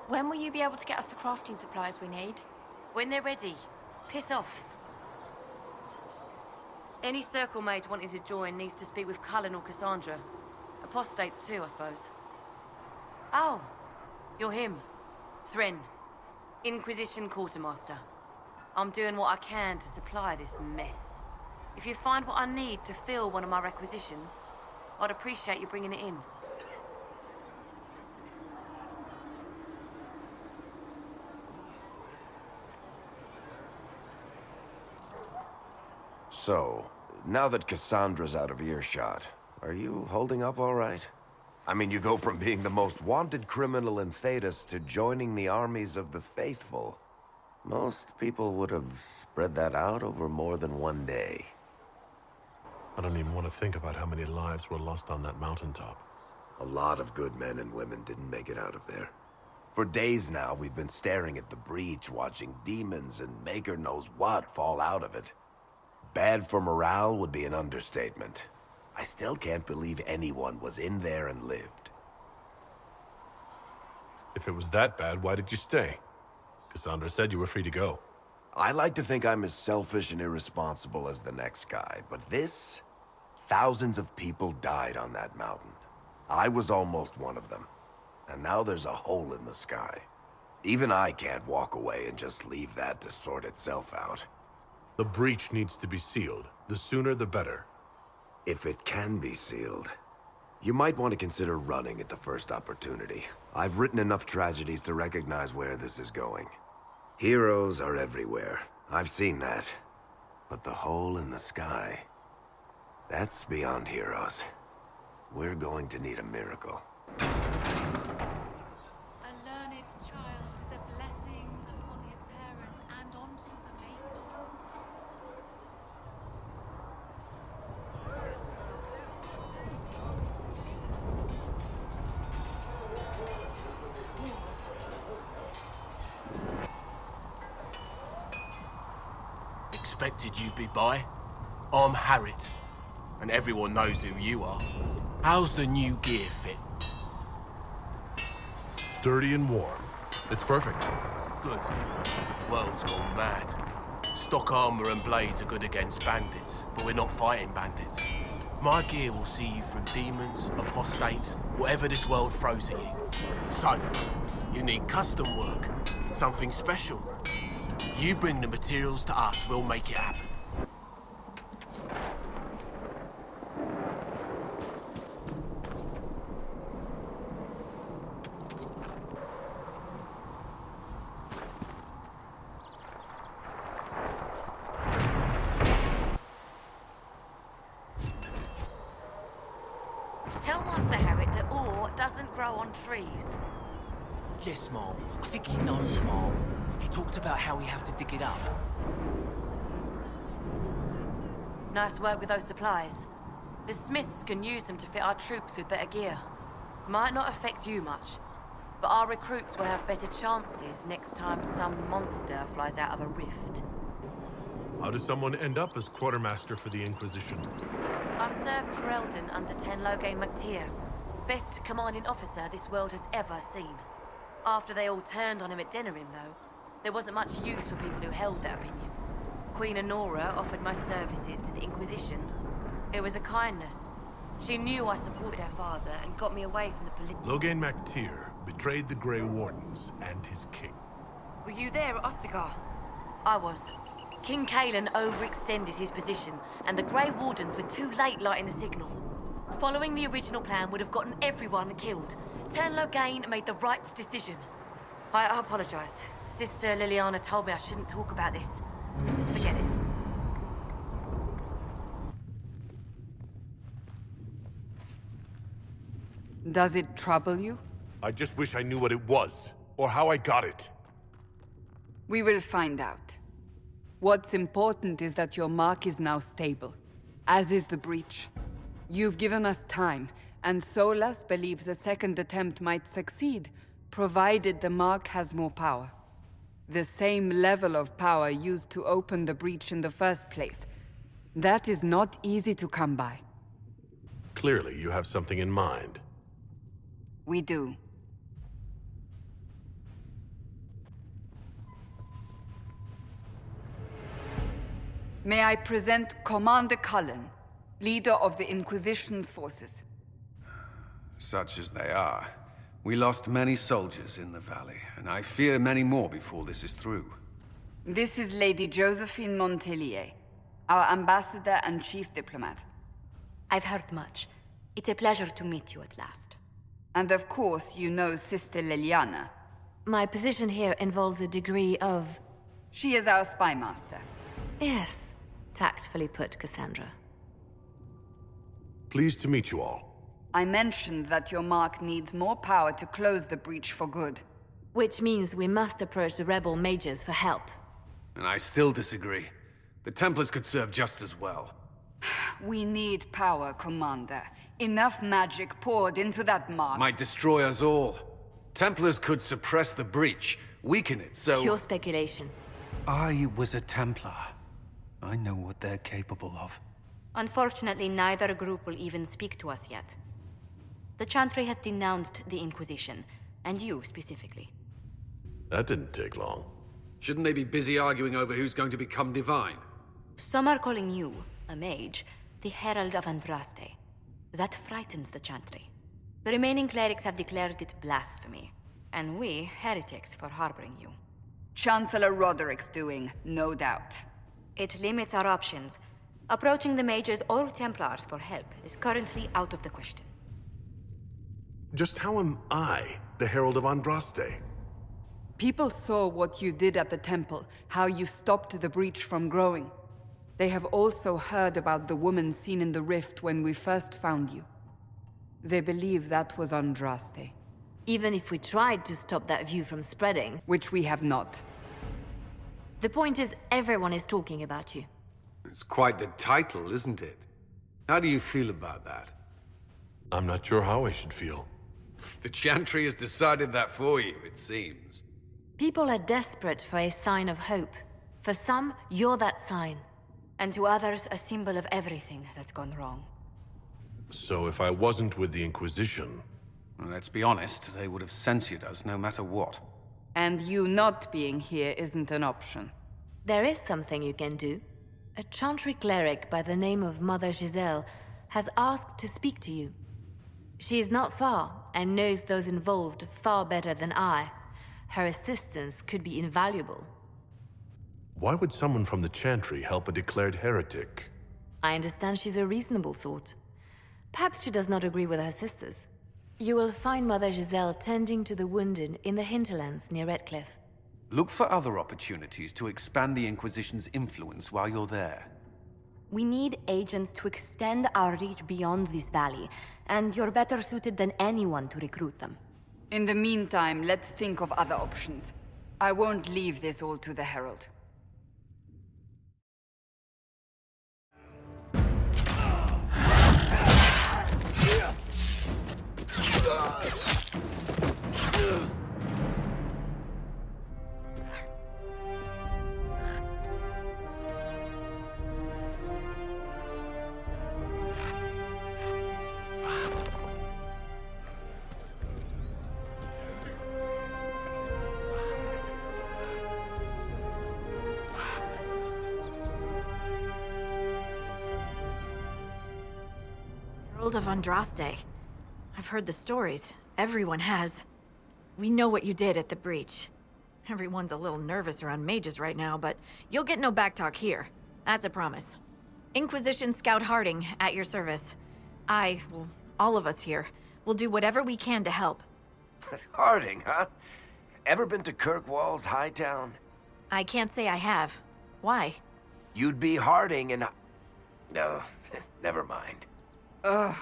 When will you be able to get us the crafting supplies we need? When they're ready. Piss off. Any circle mage wanting to join needs to speak with Cullen or Cassandra. Apostates too, I suppose. Oh, you're him. Thren. Inquisition quartermaster. I'm doing what I can to supply this mess. If you find what I need to fill one of my requisitions, I'd appreciate you bringing it in. So, now that Cassandra's out of earshot, are you holding up all right? I mean, you go from being the most wanted criminal in Thedas to joining the armies of the faithful. Most people would have spread that out over more than one day. I don't even want to think about how many lives were lost on that mountaintop. A lot of good men and women didn't make it out of there. For days now, we've been staring at the breach, watching demons and maker knows what fall out of it. Bad for morale would be an understatement. I still can't believe anyone was in there and lived. If it was that bad, why did you stay? Cassandra said you were free to go. I like to think I'm as selfish and irresponsible as the next guy, but this... Thousands of people died on that mountain. I was almost one of them. And now there's a hole in the sky. Even I can't walk away and just leave that to sort itself out. The breach needs to be sealed. The sooner the better. If it can be sealed, you might want to consider running at the first opportunity. I've written enough tragedies to recognize where this is going. Heroes are everywhere. I've seen that. But the hole in the sky... that's beyond heroes. We're going to need a miracle. A learned child is a blessing upon his parents and onto the maker. Expected you'd be by. I'm Harriet, and everyone knows who you are. How's the new gear fit? Sturdy and warm. It's perfect. Good. World's gone mad. Stock armor and blades are good against bandits, but we're not fighting bandits. My gear will see you through demons, apostates, whatever this world throws at you. So, you need custom work, something special. You bring the materials to us, we'll make it happen. Tell Master Harriet that ore doesn't grow on trees. Yes, Mom. I think he knows, Mom. He talked about how we have to dig it up. Nice work with those supplies. The smiths can use them to fit our troops with better gear. Might not affect you much, but our recruits will have better chances next time some monster flies out of a rift. How does someone end up as quartermaster for the Inquisition? I served for Eldon under Tenlogain MacTier. Best commanding officer this world has ever seen. After they all turned on him at Denerim, though, there wasn't much use for people who held that opinion. Queen Honora offered my services to the Inquisition. It was a kindness. She knew I supported her father and got me away from the Logain MacTier betrayed the Grey Wardens and his king. Were you there at Ostagar? I was. King Kalen overextended his position, and the Grey Wardens were too late lighting the signal. Following the original plan would have gotten everyone killed. Tenlogain made the right decision. I apologize. Sister Liliana told me I shouldn't talk about this. Just forget it. Does it trouble you? I just wish I knew what it was, or how I got it. We will find out. What's important is that your mark is now stable, as is the breach. You've given us time, and Solas believes a second attempt might succeed, provided the mark has more power. The same level of power used to open the breach in the first place. That is not easy to come by. Clearly, you have something in mind. We do. May I present Commander Cullen, leader of the Inquisition's forces. Such as they are. We lost many soldiers in the valley, and I fear many more before this is through. This is Lady Josephine Montelier, our ambassador and chief diplomat. I've heard much. It's a pleasure to meet you at last. And of course, you know Sister Liliana. My position here involves a degree of... She is our spy master. Yes, tactfully put, Cassandra. Pleased to meet you all. I mentioned that your mark needs more power to close the breach for good. Which means we must approach the rebel mages for help. And I still disagree. The Templars could serve just as well. We need power, Commander. Enough magic poured into that mark. Might destroy us all. Templars could suppress the breach, weaken it, so... Pure speculation. I was a Templar. I know what they're capable of. Unfortunately, neither group will even speak to us yet. The Chantry has denounced the Inquisition, and you specifically. That didn't take long. Shouldn't they be busy arguing over who's going to become divine? Some are calling you, a mage, the Herald of Andraste. That frightens the Chantry. The remaining clerics have declared it blasphemy, and we, heretics, for harboring you. Chancellor Roderick's doing, no doubt. It limits our options. Approaching the mages or Templars for help is currently out of the question. Just how am I the Herald of Andraste? People saw what you did at the temple, how you stopped the breach from growing. They have also heard about the woman seen in the rift when we first found you. They believe that was Andraste. Even if we tried to stop that view from spreading... Which we have not. The point is, everyone is talking about you. It's quite the title, isn't it? How do you feel about that? I'm not sure how I should feel. The Chantry has decided that for you, it seems. People are desperate for a sign of hope. For some, you're that sign. And to others, a symbol of everything that's gone wrong. So if I wasn't with the Inquisition... Well, let's be honest, they would have censored us no matter what. And you not being here isn't an option. There is something you can do. A Chantry cleric by the name of Mother Giselle has asked to speak to you. She is not far, and knows those involved far better than I. Her assistance could be invaluable. Why would someone from the Chantry help a declared heretic? I understand she's a reasonable sort. Perhaps she does not agree with her sisters. You will find Mother Giselle tending to the wounded in the hinterlands near Redcliffe. Look for other opportunities to expand the Inquisition's influence while you're there. We need agents to extend our reach beyond this valley, and you're better suited than anyone to recruit them. In the meantime, let's think of other options. I won't leave this all to the Herald. Herald of Andraste. I've heard the stories. Everyone has. We know what you did at the breach. Everyone's a little nervous around mages right now, but you'll get no backtalk here. That's a promise. Inquisition Scout Harding, at your service. Well, all of us here, will do whatever we can to help. Harding, huh? Ever been to Kirkwall's Hightown? I can't say I have. Why? You'd be Harding and... No, never mind. Ugh.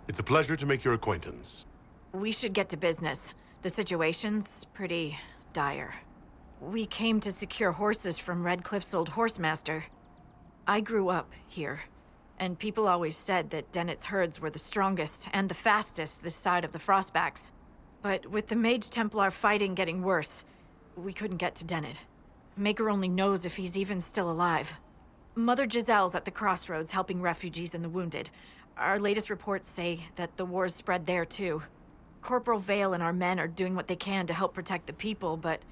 It's a pleasure to make your acquaintance. We should get to business. The situation's pretty dire. We came to secure horses from Redcliffe's old horsemaster. I grew up here, and people always said that Dennett's herds were the strongest and the fastest this side of the Frostbacks. But with the Mage Templar fighting getting worse, we couldn't get to Dennett. Maker only knows if he's even still alive. Mother Giselle's at the crossroads helping refugees and the wounded. Our latest reports say that the war's spread there too. Corporal Vale and our men are doing what they can to help protect the people, but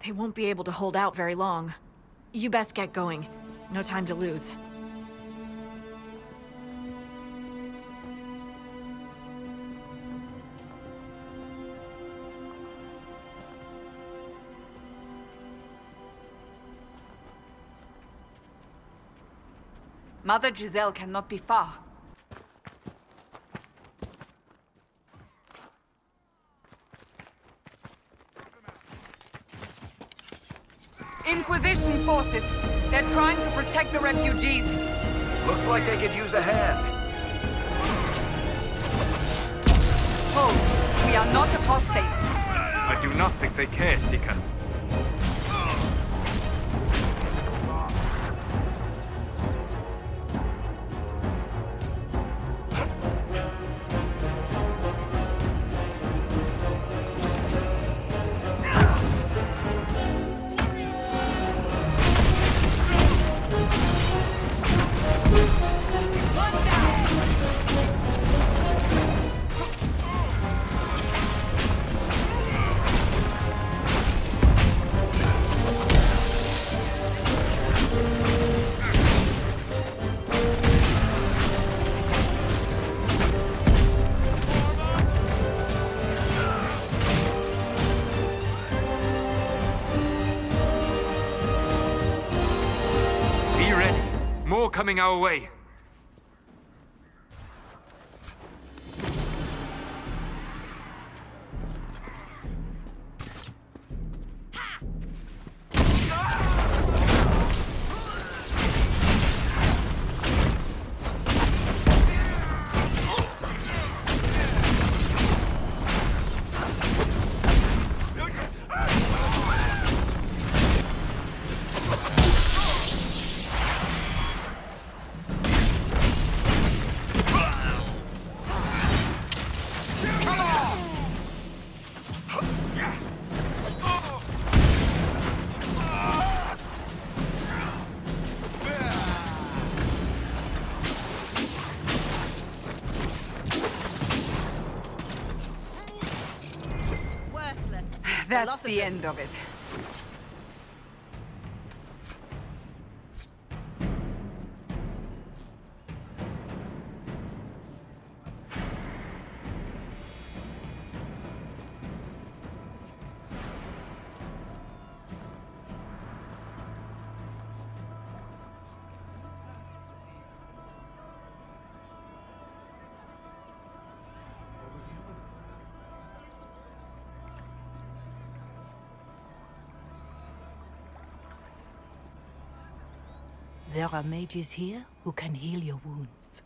they won't be able to hold out very long. You best get going. No time to lose. Mother Giselle cannot be far. Inquisition forces. They're trying to protect the refugees. Looks like they could use a hand. Hold. We are not apostates. I do not think they care, Seeker. Coming our way. That's the end of it. There are mages here who can heal your wounds.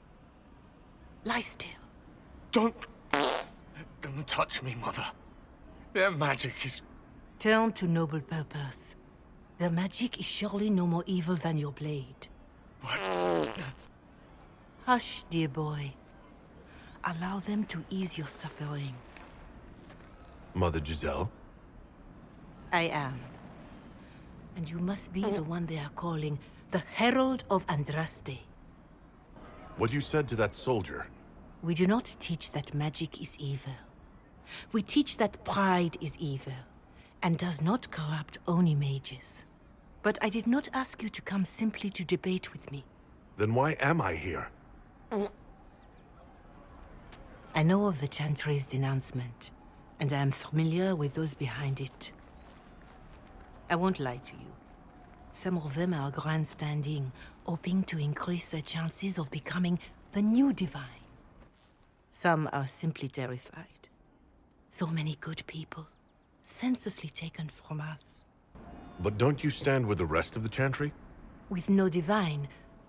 Lie still. Don't touch me, Mother. Their magic is... Turn to noble purpose. Their magic is surely no more evil than your blade. What? Hush, dear boy. Allow them to ease your suffering. Mother Giselle? I am. And you must be the one they are calling the Herald of Andraste. What you said to that soldier? We do not teach that magic is evil. We teach that pride is evil, and does not corrupt only mages. But I did not ask you to come simply to debate with me. Then why am I here? I know of the Chantry's denouncement, and I am familiar with those behind it. I won't lie to you. Some of them are grandstanding, hoping to increase their chances of becoming the new divine. Some are simply terrified. So many good people, senselessly taken from us. But don't you stand with the rest of the Chantry? With no divine,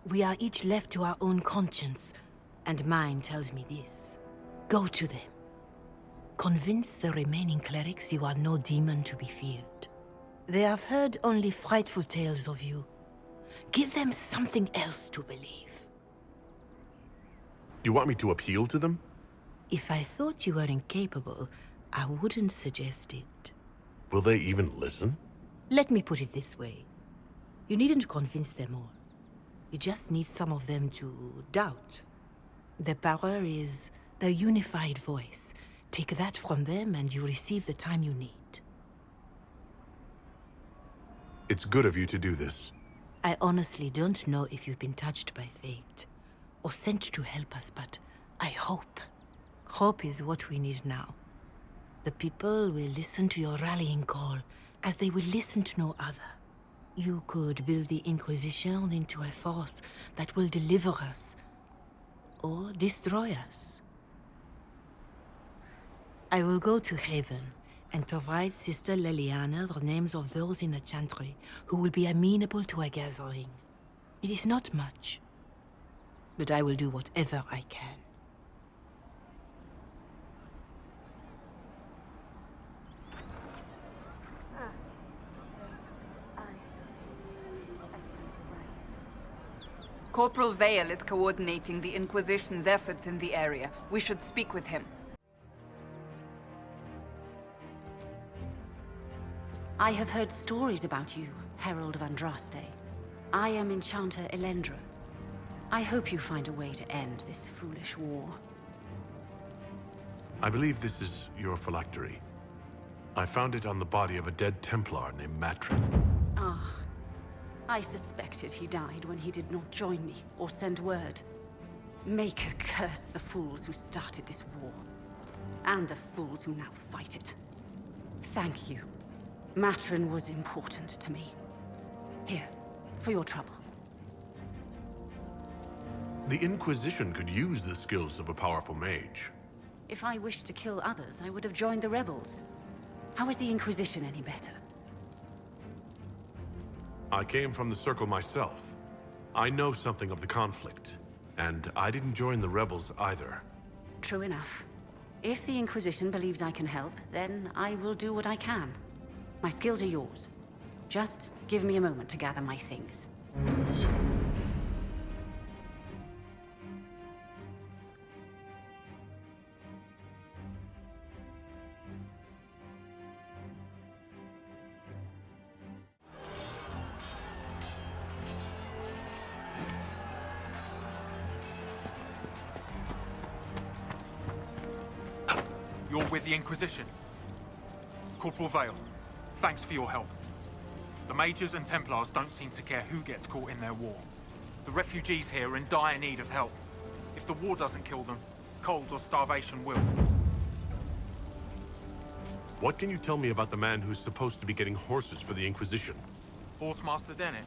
we are each left to our own conscience, and mine tells me this. Go to them. Convince the remaining clerics you are no demon to be feared. They have heard only frightful tales of you. Give them something else to believe. You want me to appeal to them? If I thought you were incapable, I wouldn't suggest it. Will they even listen? Let me put it this way. You needn't convince them all. You just need some of them to doubt. Their power is their unified voice. Take that from them and you receive the time you need. It's good of you to do this. I honestly don't know if you've been touched by fate, or sent to help us, but I hope. Hope is what we need now. The people will listen to your rallying call, as they will listen to no other. You could build the Inquisition into a force that will deliver us, or destroy us. I will go to Haven, and provide Sister Leliana the names of those in the Chantry who will be amenable to a gathering. It is not much, but I will do whatever I can. Corporal Vale is coordinating the Inquisition's efforts in the area. We should speak with him. I have heard stories about you, Herald of Andraste. I am Enchanter Elendra. I hope you find a way to end this foolish war. I believe this is your phylactery. I found it on the body of a dead Templar named Matrin. Ah, I suspected he died when he did not join me or send word. Maker curse the fools who started this war, and the fools who now fight it. Thank you. Matrin was important to me. Here, for your trouble. The Inquisition could use the skills of a powerful mage. If I wished to kill others, I would have joined the rebels. How is the Inquisition any better? I came from the Circle myself. I know something of the conflict, and I didn't join the rebels either. True enough. If the Inquisition believes I can help, then I will do what I can. My skills are yours. Just give me a moment to gather my things. You're with the Inquisition. Corporal Vale, thanks for your help. The Mages and Templars don't seem to care who gets caught in their war. The refugees here are in dire need of help. If the war doesn't kill them, cold or starvation will. What can you tell me about the man who's supposed to be getting horses for the Inquisition? Horsemaster Dennett.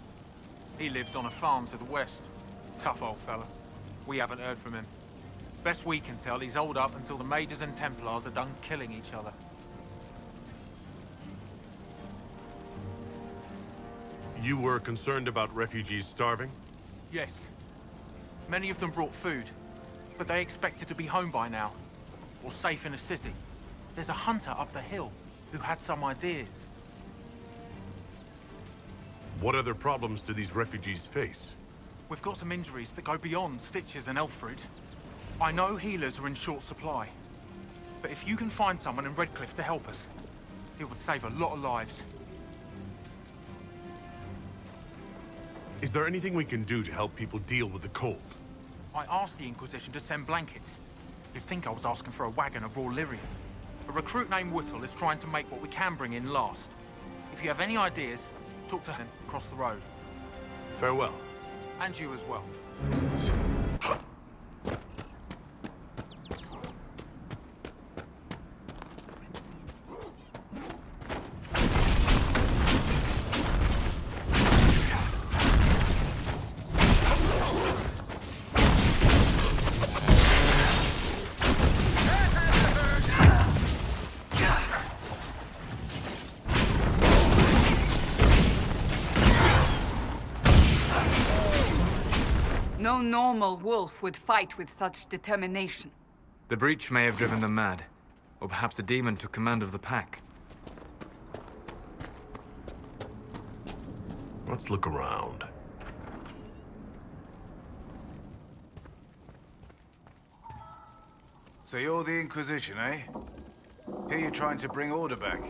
He lives on a farm to the west. Tough old fella. We haven't heard from him. Best we can tell, he's holed up until the Mages and Templars are done killing each other. You were concerned about refugees starving? Yes. Many of them brought food, but they expected to be home by now, or safe in a city. There's a hunter up the hill who had some ideas. What other problems do these refugees face? We've got some injuries that go beyond stitches and elf fruit. I know healers are in short supply, but if you can find someone in Redcliffe to help us, it would save a lot of lives. Is there anything we can do to help people deal with the cold? I asked the Inquisition to send blankets. You'd think I was asking for a wagon of raw lyrium. A recruit named Whittle is trying to make what we can bring in last. If you have any ideas, talk to him across the road. Farewell. And you as well. No normal wolf would fight with such determination. The breach may have driven them mad. Or perhaps a demon took command of the pack. Let's look around. So you're the Inquisition, eh? Here you're trying to bring order back.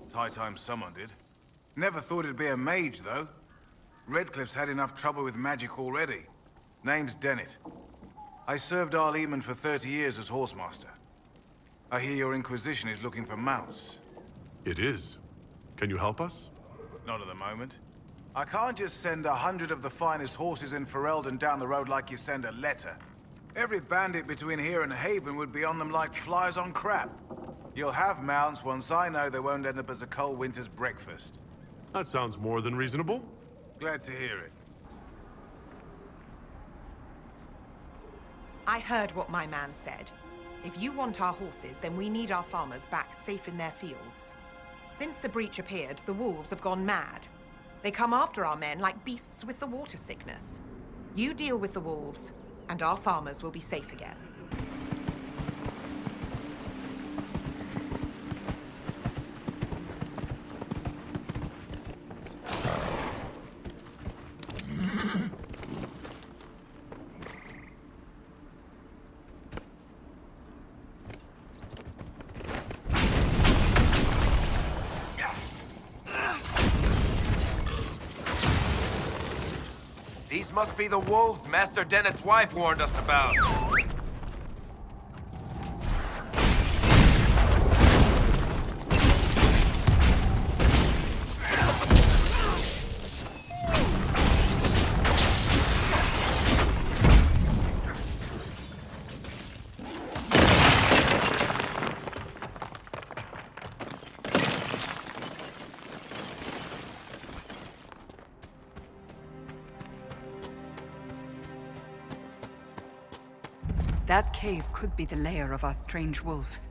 It's high time someone did. Never thought it'd be a mage, though. Redcliffe's had enough trouble with magic already. Name's Dennett. I served Arl Eamon for 30 years as horsemaster. I hear your Inquisition is looking for mounts. It is. Can you help us? Not at the moment. I can't just send 100 of the finest horses in Ferelden down the road like you send a letter. Every bandit between here and Haven would be on them like flies on crap. You'll have mounts once I know they won't end up as a cold winter's breakfast. That sounds more than reasonable. Glad to hear it. I heard what my man said. If you want our horses, then we need our farmers back safe in their fields. Since the breach appeared, the wolves have gone mad. They come after our men like beasts with the water sickness. You deal with the wolves, and our farmers will be safe again. These must be the wolves Master Dennett's wife warned us about. That cave could be the lair of our strange wolves.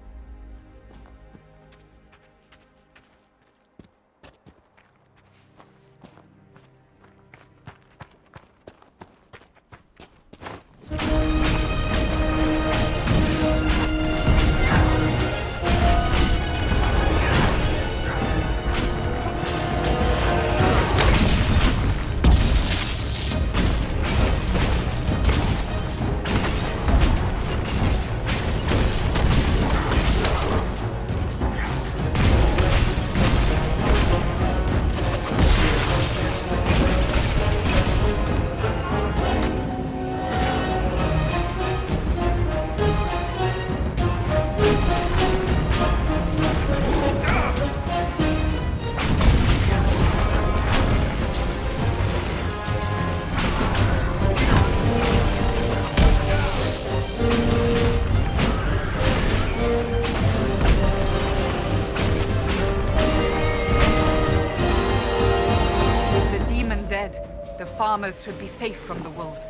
Farmers should be safe from the wolves.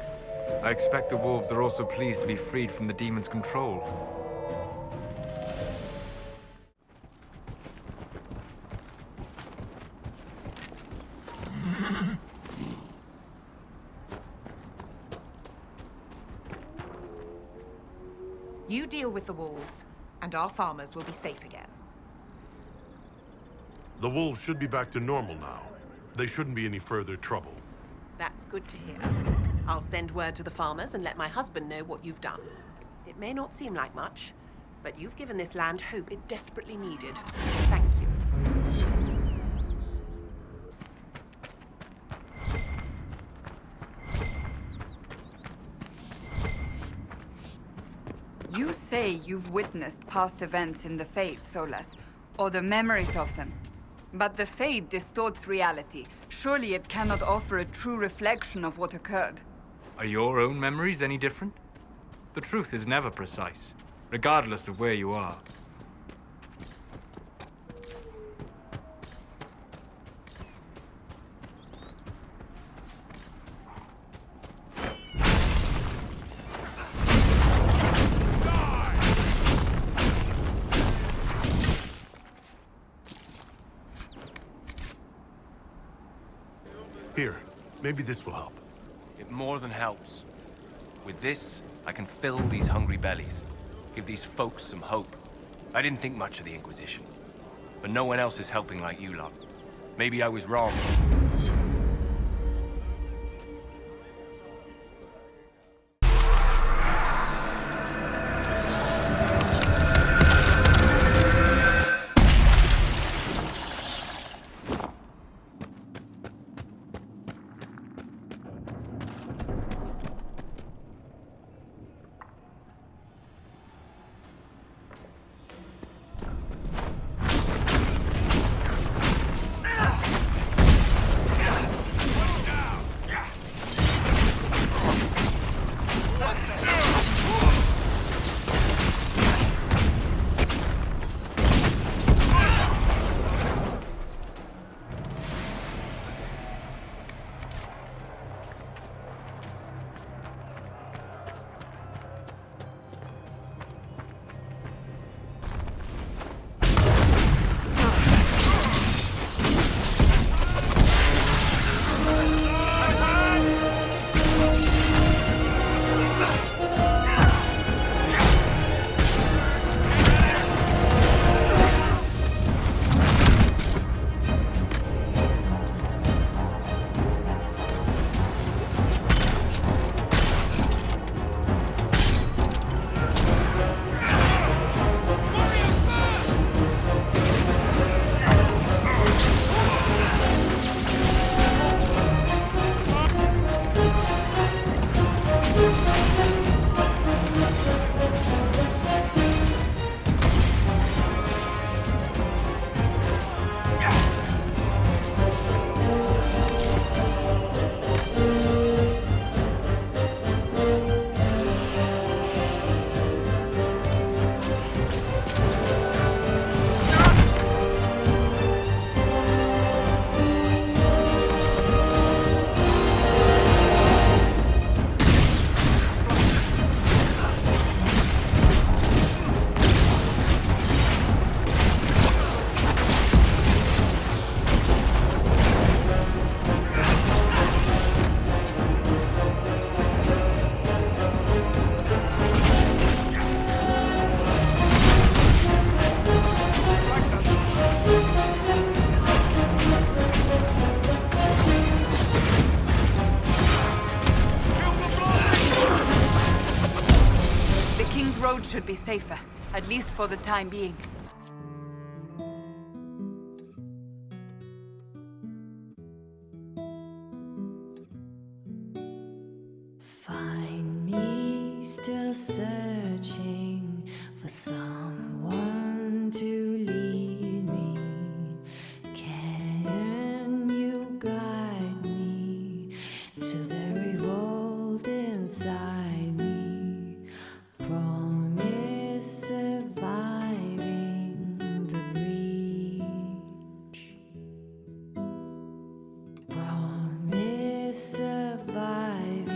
I expect the wolves are also pleased to be freed from the demon's control. You deal with the wolves, and our farmers will be safe again. The wolves should be back to normal now. They shouldn't be any further trouble. That's good to hear. I'll send word to the farmers and let my husband know what you've done. It may not seem like much, but you've given this land hope it desperately needed. Thank you. You say you've witnessed past events in the Fade, Solas, or the memories of them. But the Fade distorts reality. Surely it cannot offer a true reflection of what occurred. Are your own memories any different? The truth is never precise, regardless of where you are. Here, maybe this will help. It more than helps. With this, I can fill these hungry bellies. Give these folks some hope. I didn't think much of the Inquisition. But no one else is helping like you lot. Maybe I was wrong. be safer, at least for the time being. Find me still searching for someone to lead me. Can you guide me to the revolt inside me? Promise surviving the breach. Promise surviving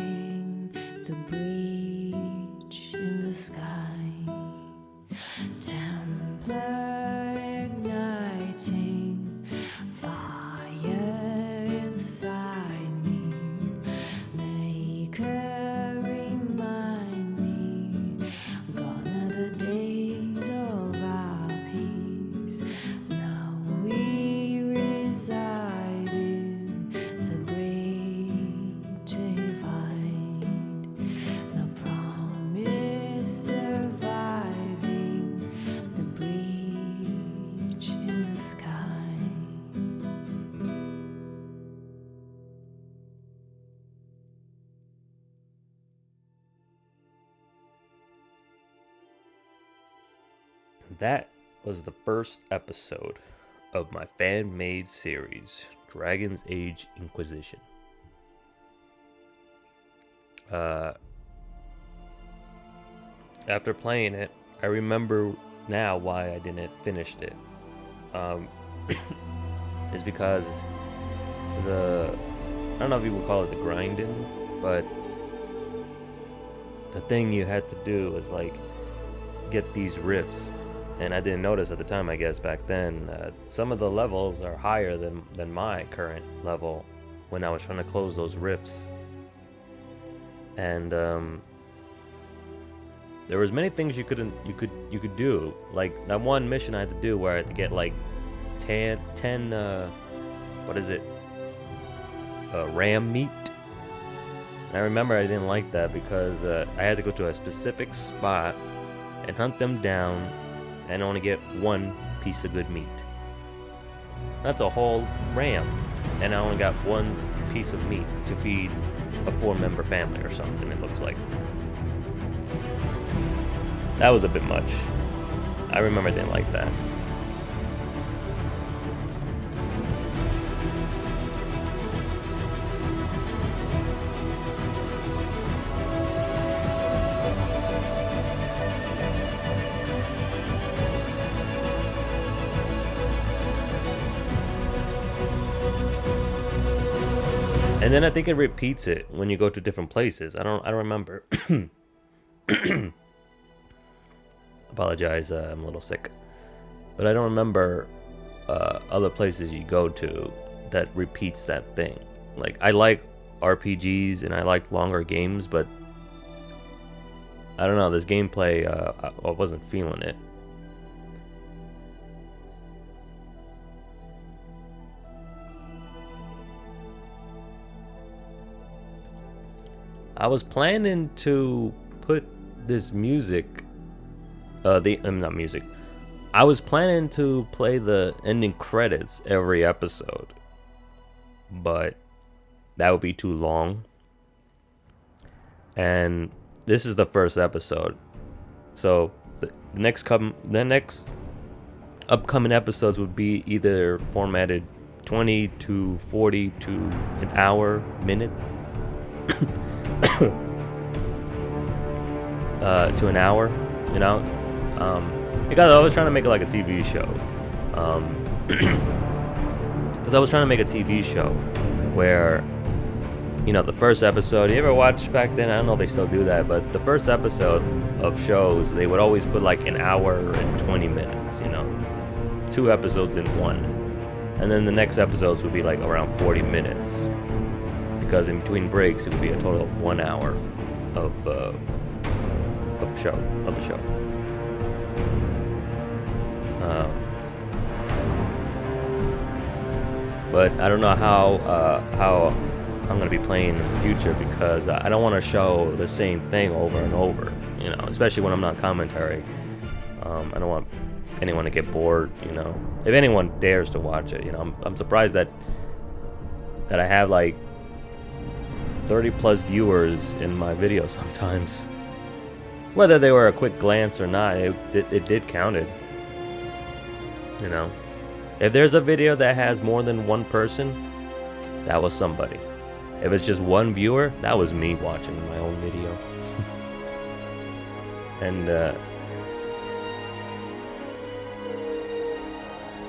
the breach in the sky. Templar igniting fire inside me. Make her remind me, gone are the days of our peace. Now we reside in the great divide. The promise surviving the breach in the sky. That was the first episode of my fan-made series, Dragon's Age Inquisition. After playing it, I remember now why I didn't finish it. It's because I don't know if you would call it the grinding, but the thing you had to do was like get these rifts, and I didn't notice at the time, I guess back then. Some of the levels are higher than my current level when I was trying to close those rifts, and there was many things you could do. Like that one mission I had to do where I had to get like 10 what is it, ram meat. And I remember I didn't like that because I had to go to a specific spot and hunt them down and only get one piece of good meat. That's a whole ram, and I only got one piece of meat to feed a 4-member family or something, it looks like. That was a bit much. I remember I didn't like that. And then I think it repeats it when you go to different places. I don't remember. Apologize, I'm a little sick. But I don't remember other places you go to that repeats that thing. Like, I like RPGs and I like longer games, but I don't know, this gameplay, I wasn't feeling it. I was planning to put this music, not music. I was planning to play the ending credits every episode, but that would be too long. And this is the first episode, so the next upcoming episodes would be either formatted 20 to 40 to an hour minute. To an hour, you know, because I was trying to make it like a TV show, because I was trying to make a TV show where, you know, the first episode, you ever watch back then, I don't know if they still do that, but the first episode of shows, they would always put like an hour and 20 minutes, you know, 2 episodes in one, and then the next episodes would be like around 40 minutes, because in between breaks it would be a total of 1 hour of the show. But I don't know how I'm gonna be playing in the future, because I don't want to show the same thing over and over, you know, especially when I'm not commentary. I don't want anyone to get bored, you know. If anyone dares to watch it, you know, I'm surprised that I have like 30 plus viewers in my videos sometimes. Whether they were a quick glance or not, it did counted. You know, if there's a video that has more than one person, that was somebody. If it's just one viewer, that was me watching my own video. And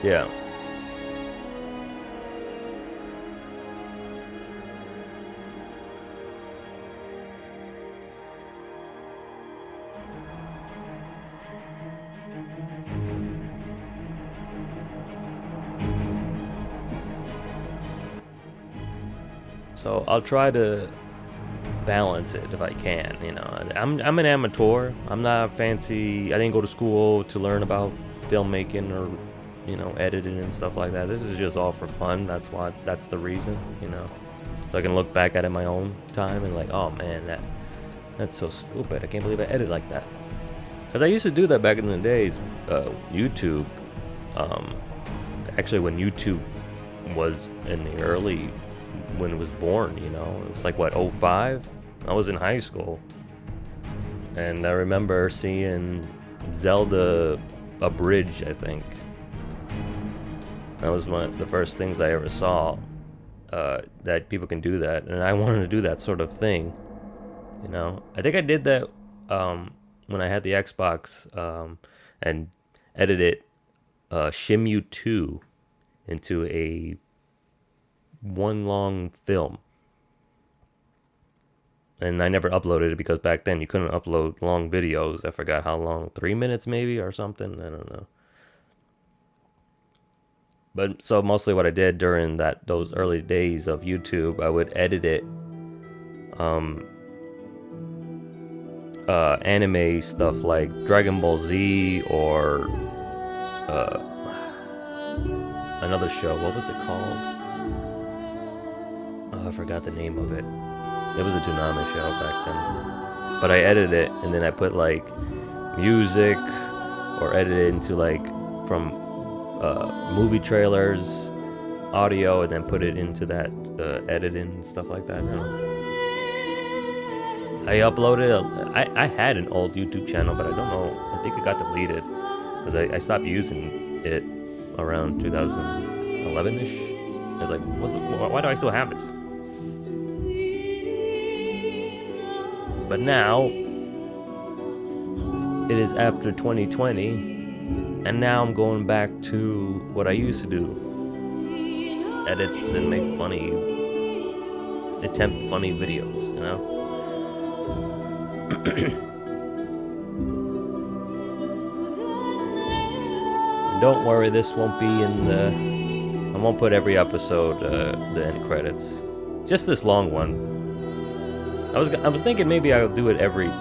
yeah. So I'll try to balance it if I can, you know. I'm an amateur. I'm not fancy. I didn't go to school to learn about filmmaking or, you know, editing and stuff like that. This is just all for fun. That's the reason, you know. So I can look back at it my own time and like, oh man, that's so stupid. I can't believe I edited like that. Because I used to do that back in the days. YouTube, actually when YouTube was in the early, when it was born, you know, it was like what, 05? I was in high school, and I remember seeing Zelda Abridged, I think. That was one of the first things I ever saw, that people can do that, and I wanted to do that sort of thing, you know. I think I did that when I had the Xbox, and edited Shimu 2 into a one long film, and I never uploaded it because back then you couldn't upload long videos. I forgot how long, 3 minutes maybe or something, I don't know. But so mostly what I did during those early days of YouTube, I would edit it, anime stuff like Dragon Ball Z or another show. What was it called? I forgot the name of it. It was a Toonami show back then. But I edited it, and then I put like music, or edited into like from movie trailers, audio, and then put it into that editing and stuff like that. I uploaded. I had an old YouTube channel, but I don't know. I think it got deleted because I stopped using it around 2011ish. I was like, why do I still have this? But now, it is after 2020, and now I'm going back to what I used to do. Edits and make attempt funny videos, you know? Don't worry, this won't be in I won't put every episode, the end credits. Just this long one. I was thinking maybe I'll do it every 10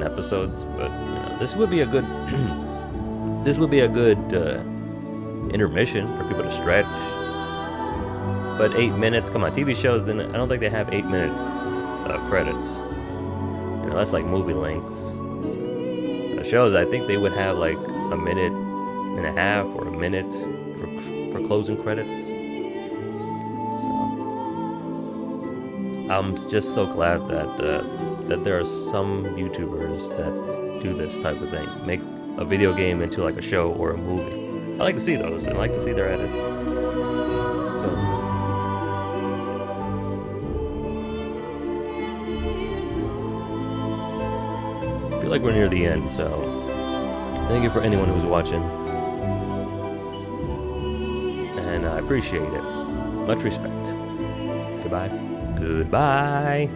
episodes, but you know, this would be a good intermission for people to stretch. But 8 minutes, come on, TV shows, then I don't think they have 8-minute credits. You know, that's like movie lengths. Shows, I think they would have like a minute and a half or a minute for closing credits. I'm just so glad that there are some YouTubers that do this type of thing, make a video game into like a show or a movie. I like to see those. I like to see their edits. So, I feel like we're near the end, so thank you for anyone who's watching, and I appreciate it. Much respect. Goodbye. Goodbye.